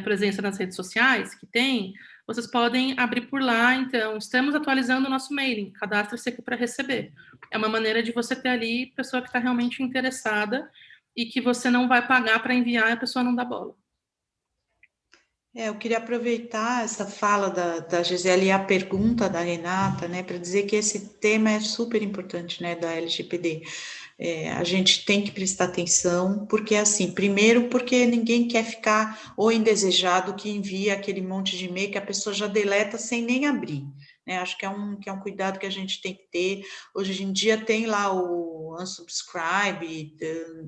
presença nas redes sociais, que tem, vocês podem abrir por lá. Então, estamos atualizando o nosso mailing, cadastre-se aqui para receber. É uma maneira de você ter ali pessoa que está realmente interessada e que você não vai pagar para enviar e a pessoa não dá bola. Eu queria aproveitar essa fala da Gisele e a pergunta da Renata, né, para dizer que esse tema é super importante, né, da LGPD. A gente tem que prestar atenção, porque assim, primeiro porque ninguém quer ficar ou indesejado que envia aquele monte de e-mail que a pessoa já deleta sem nem abrir. Acho que é um cuidado que a gente tem que ter. Hoje em dia tem lá o unsubscribe,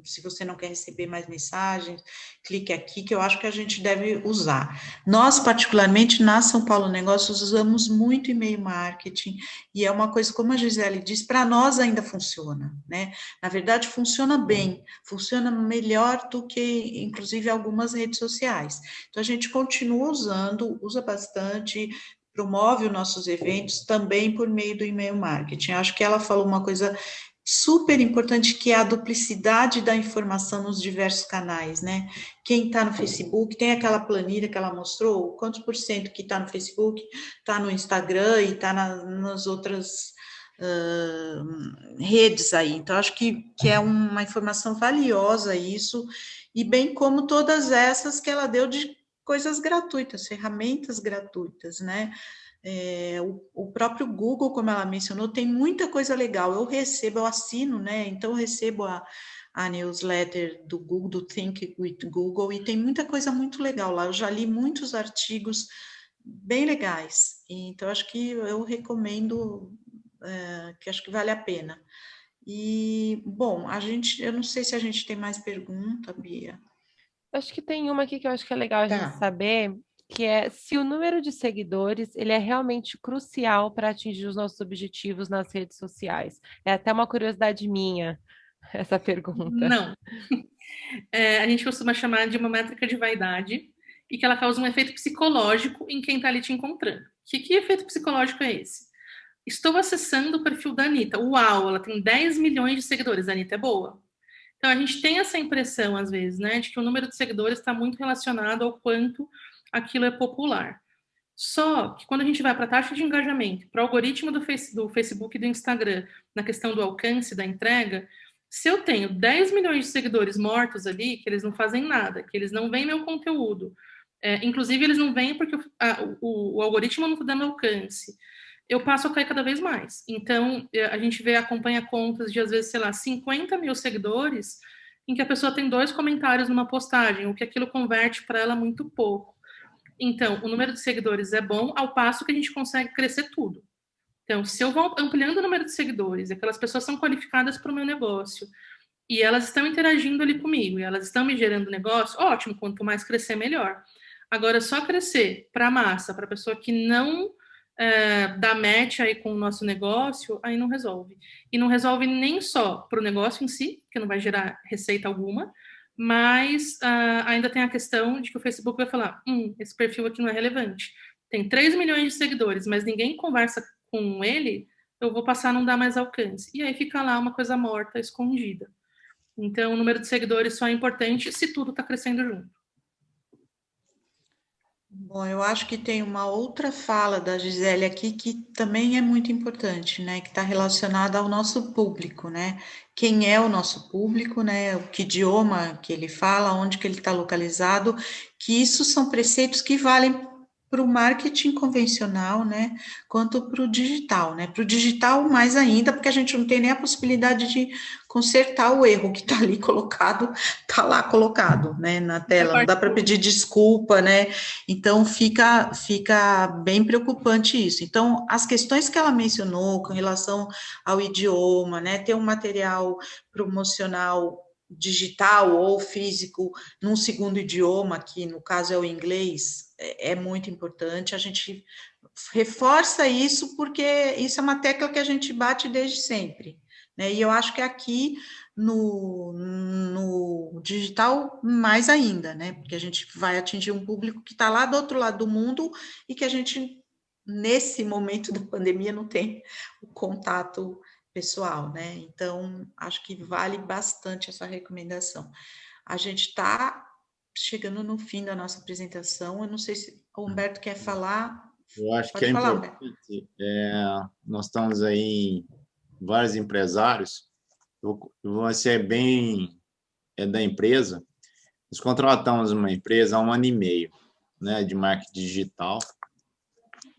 se você não quer receber mais mensagens, clique aqui, que eu acho que a gente deve usar. Nós, particularmente, na São Paulo Negócios, usamos muito e-mail marketing, e é uma coisa, como a Gisele disse, para nós ainda funciona, né? Na verdade, funciona bem, funciona melhor do que, inclusive, algumas redes sociais. Então, a gente continua usando, usa bastante, promove os nossos eventos também por meio do e-mail marketing. Acho que ela falou uma coisa super importante, que é a duplicidade da informação nos diversos canais, né? Quem está no Facebook, tem aquela planilha que ela mostrou, quantos por cento que está no Facebook, está no Instagram e está nas outras redes aí. Então, acho que é uma informação valiosa isso, e bem como todas essas que ela deu de coisas gratuitas, ferramentas gratuitas, né? O próprio Google, como ela mencionou, tem muita coisa legal. Eu assino, né? Então eu recebo a a newsletter do Google, do Think with Google, e tem muita coisa muito legal lá. Eu já li muitos artigos bem legais, então acho que eu recomendo, que acho que vale a pena. E, bom, eu não sei se a gente tem mais pergunta, Bia. Acho que tem uma aqui que eu acho que é legal a Tá. gente saber, que é se o número de seguidores ele é realmente crucial para atingir os nossos objetivos nas redes sociais. É até uma curiosidade minha essa pergunta. Não. A gente costuma chamar de uma métrica de vaidade e que ela causa um efeito psicológico em quem está ali te encontrando. Que efeito psicológico é esse? Estou acessando o perfil da Anitta. Uau, ela tem 10 milhões de seguidores. A Anitta é boa. Então, a gente tem essa impressão, às vezes, né, de que o número de seguidores está muito relacionado ao quanto aquilo é popular. Só que quando a gente vai para a taxa de engajamento, para o algoritmo do Facebook e do Instagram, na questão do alcance, da entrega, se eu tenho 10 milhões de seguidores mortos ali, que eles não fazem nada, que eles não veem meu conteúdo, inclusive eles não veem porque o algoritmo não está dando alcance, eu passo a cair cada vez mais. Então, a gente acompanha contas de, às vezes, sei lá, 50 mil seguidores, em que a pessoa tem 2 comentários numa postagem, o que aquilo converte para ela muito pouco. Então, o número de seguidores é bom, ao passo que a gente consegue crescer tudo. Então, se eu vou ampliando o número de seguidores, aquelas pessoas são qualificadas para o meu negócio, e elas estão interagindo ali comigo, e elas estão me gerando negócio, ótimo, quanto mais crescer, melhor. Agora, só crescer para a massa, para a pessoa que não dá match aí com o nosso negócio, aí não resolve. E não resolve nem só para o negócio em si, que não vai gerar receita alguma, mas ainda tem a questão de que o Facebook vai falar, esse perfil aqui não é relevante. Tem 3 milhões de seguidores, mas ninguém conversa com ele, eu vou passar a não dar mais alcance. E aí fica lá uma coisa morta, escondida. Então, o número de seguidores só é importante se tudo está crescendo junto. Bom, eu acho que tem uma outra fala da Gisele aqui que também é muito importante, né? Que está relacionada ao nosso público, né? Quem é o nosso público, né? O que idioma que ele fala, onde que ele está localizado, que isso são preceitos que valem para o marketing convencional, né, quanto para o digital, né, para o digital mais ainda, porque a gente não tem nem a possibilidade de consertar o erro que está ali colocado, está lá colocado, né, na tela, não dá para pedir desculpa, né, então fica bem preocupante isso. Então, as questões que ela mencionou com relação ao idioma, né, ter um material promocional digital ou físico num segundo idioma, que no caso é o inglês, é muito importante. A gente reforça isso porque isso é uma tecla que a gente bate desde sempre, né? E eu acho que aqui no digital mais ainda, né? Porque a gente vai atingir um público que está lá do outro lado do mundo e que a gente, nesse momento da pandemia, não tem o contato pessoal, né? Então, acho que vale bastante essa recomendação. A gente está chegando no fim da nossa apresentação, eu não sei se o Humberto quer falar. Eu acho Pode que é falar, importante, nós estamos aí vários empresários, você é bem da empresa, nós contratamos uma empresa há 1 ano e meio, né, de marketing digital,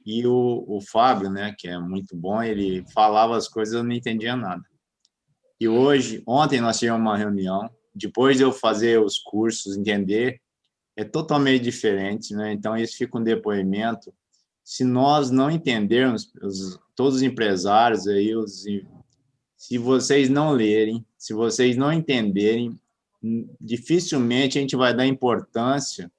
e o Fábio, né, que é muito bom, ele falava as coisas, eu não entendia nada. E ontem nós tivemos uma reunião, depois de eu fazer os cursos, entender, é totalmente diferente, né? Então, isso fica um depoimento. Se nós não entendermos, todos os empresários, aí, se vocês não lerem, se vocês não entenderem, dificilmente a gente vai dar importância,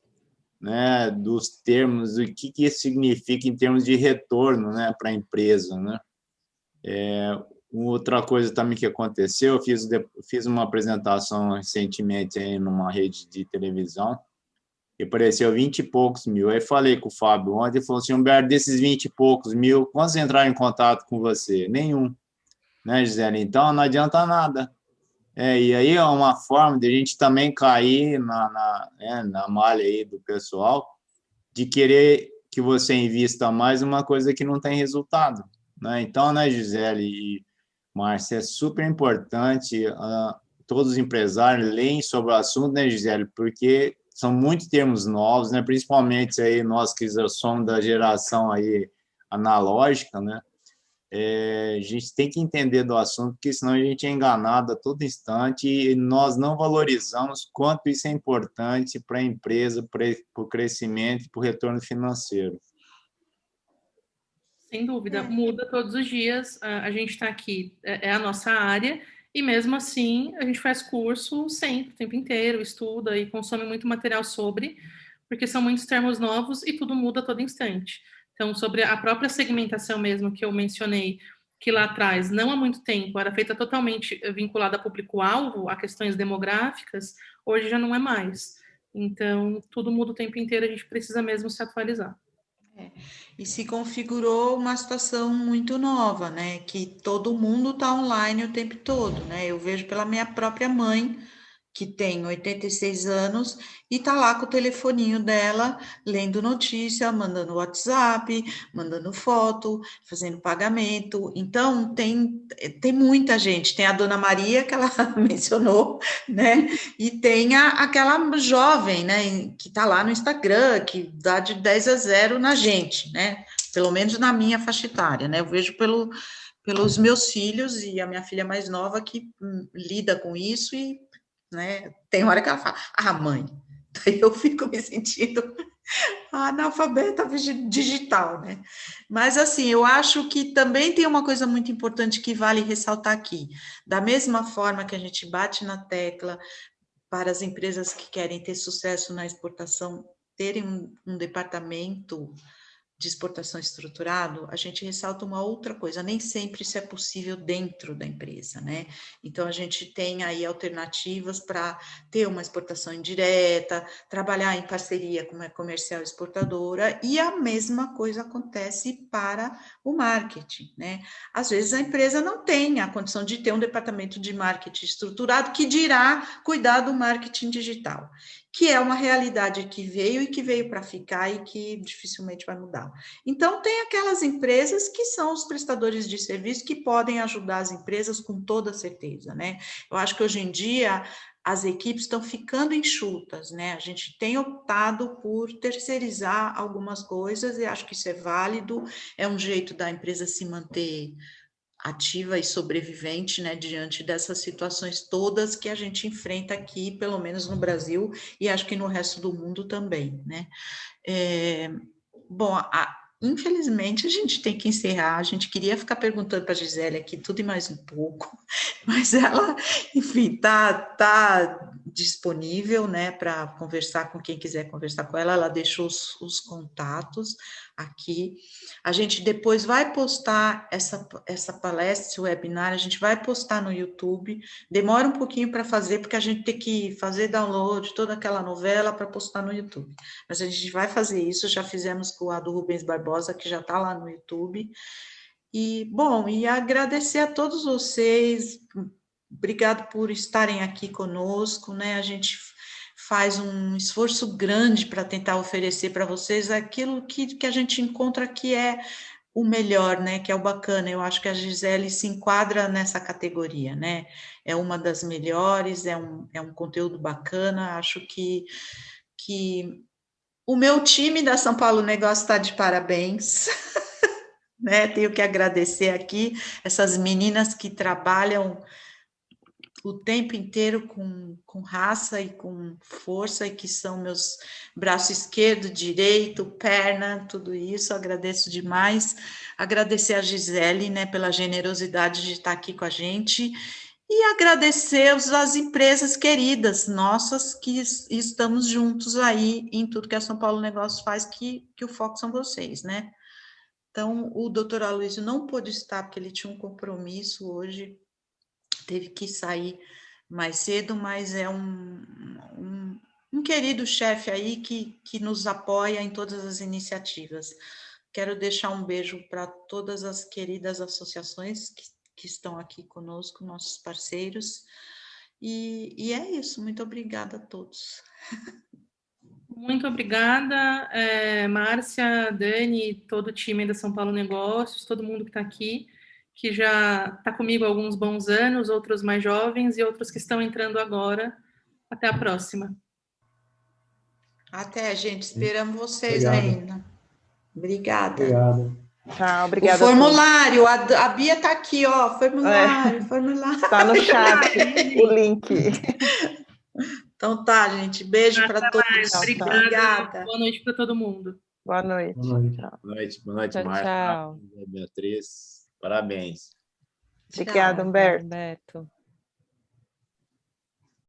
né, dos termos, o que isso significa em termos de retorno, né, para a empresa, né? Outra coisa também que aconteceu, eu fiz uma apresentação recentemente aí numa rede de televisão, e apareceu 20 e poucos mil. Aí falei com o Fábio ontem, ele falou assim, Humberto, desses 20 e poucos mil, quantos entraram em contato com você? Nenhum. Né, Gisele? Então, não adianta nada. E aí é uma forma de a gente também cair na malha aí do pessoal, de querer que você invista mais uma coisa que não tem resultado. Né? Então, né, Gisele e Márcia, é super importante todos os empresários leem sobre o assunto, né, Gisele? Porque são muitos termos novos, né? Principalmente aí nós que somos da geração aí analógica, né? a gente tem que entender do assunto, porque senão a gente é enganado a todo instante e nós não valorizamos quanto isso é importante para a empresa, para o crescimento e para o retorno financeiro. Sem dúvida, muda todos os dias, a gente está aqui, é a nossa área, e mesmo assim a gente faz curso sempre, o tempo inteiro, estuda e consome muito material sobre, porque são muitos termos novos e tudo muda a todo instante. Então, sobre a própria segmentação mesmo que eu mencionei, que lá atrás, não há muito tempo, era feita totalmente vinculada a público-alvo, a questões demográficas, hoje já não é mais. Então, tudo muda o tempo inteiro, a gente precisa mesmo se atualizar. E se configurou uma situação muito nova, né? Que todo mundo está online o tempo todo, né? Eu vejo pela minha própria mãe, que tem 86 anos, e tá lá com o telefoninho dela, lendo notícia, mandando WhatsApp, mandando foto, fazendo pagamento. Então, tem muita gente. Tem a Dona Maria, que ela mencionou, né? E tem aquela jovem, né? Que tá lá no Instagram, que dá de 10 a 0 na gente, né? Pelo menos na minha faixa etária, né? Eu vejo pelos meus filhos e a minha filha mais nova que lida com isso e, né, tem hora que ela fala, mãe, daí eu fico me sentindo analfabeta digital, né? Mas, assim, eu acho que também tem uma coisa muito importante que vale ressaltar aqui. Da mesma forma que a gente bate na tecla para as empresas que querem ter sucesso na exportação terem um departamento de exportação estruturado, a gente ressalta uma outra coisa, nem sempre isso é possível dentro da empresa, né? Então, a gente tem aí alternativas para ter uma exportação indireta, trabalhar em parceria com uma comercial exportadora, e a mesma coisa acontece para o marketing, né? Às vezes, a empresa não tem a condição de ter um departamento de marketing estruturado que dirá cuidar do marketing digital, que é uma realidade que veio para ficar e que dificilmente vai mudar. Então, tem aquelas empresas que são os prestadores de serviço que podem ajudar as empresas com toda certeza, né? Eu acho que hoje em dia as equipes estão ficando enxutas, né? A gente tem optado por terceirizar algumas coisas e acho que isso é válido, é um jeito da empresa se manter ativa e sobrevivente, né, diante dessas situações todas que a gente enfrenta aqui, pelo menos no Brasil, e acho que no resto do mundo também, né. Bom, infelizmente a gente tem que encerrar, a gente queria ficar perguntando para a Gisele aqui tudo e mais um pouco, mas ela, enfim, tá disponível, né, para conversar com quem quiser conversar com ela deixou os contatos aqui. A gente depois vai postar essa palestra, esse webinar, a gente vai postar no YouTube, demora um pouquinho para fazer, porque a gente tem que fazer download, toda aquela novela para postar no YouTube, mas a gente vai fazer isso, já fizemos com a do Rubens Barbosa, que já está lá no YouTube, e, bom, e agradecer a todos vocês, obrigado por estarem aqui conosco, né, a gente faz um esforço grande para tentar oferecer para vocês aquilo que a gente encontra que é o melhor, né, que é o bacana. Eu acho que a Gisele se enquadra nessa categoria, né, é uma das melhores, é um conteúdo bacana, acho que o meu time da São Paulo Negócio está de parabéns, né, tenho que agradecer aqui essas meninas que trabalham o tempo inteiro com raça e com força, e que são meus braço esquerdo, direito, perna, tudo isso, agradeço demais, agradecer a Gisele, né, pela generosidade de estar aqui com a gente, e agradecer às empresas queridas nossas que estamos juntos aí em tudo que a São Paulo Negócios faz, que o foco são vocês, né? Então, o doutor Aloysio não pôde estar, porque ele tinha um compromisso hoje, teve que sair mais cedo, mas é um querido chefe aí que nos apoia em todas as iniciativas. Quero deixar um beijo para todas as queridas associações que estão aqui conosco, nossos parceiros, e é isso, muito obrigada a todos. Muito obrigada, Márcia, Dani, todo o time da São Paulo Negócios, todo mundo que está aqui, que já está comigo há alguns bons anos, outros mais jovens e outros que estão entrando agora. Até a próxima. Até, gente. Esperamos vocês Obrigado. ainda. Obrigada. Obrigado. Tá, O obrigada. formulário, a Bia está aqui, ó, formulário. Está no chat o link. Então tá, gente, beijo para todos. Obrigada. Boa noite para todo mundo. Boa noite. Boa noite, Tchau, Márcia. tchau. Beatriz, parabéns. Obrigada, Humberto. Humberto.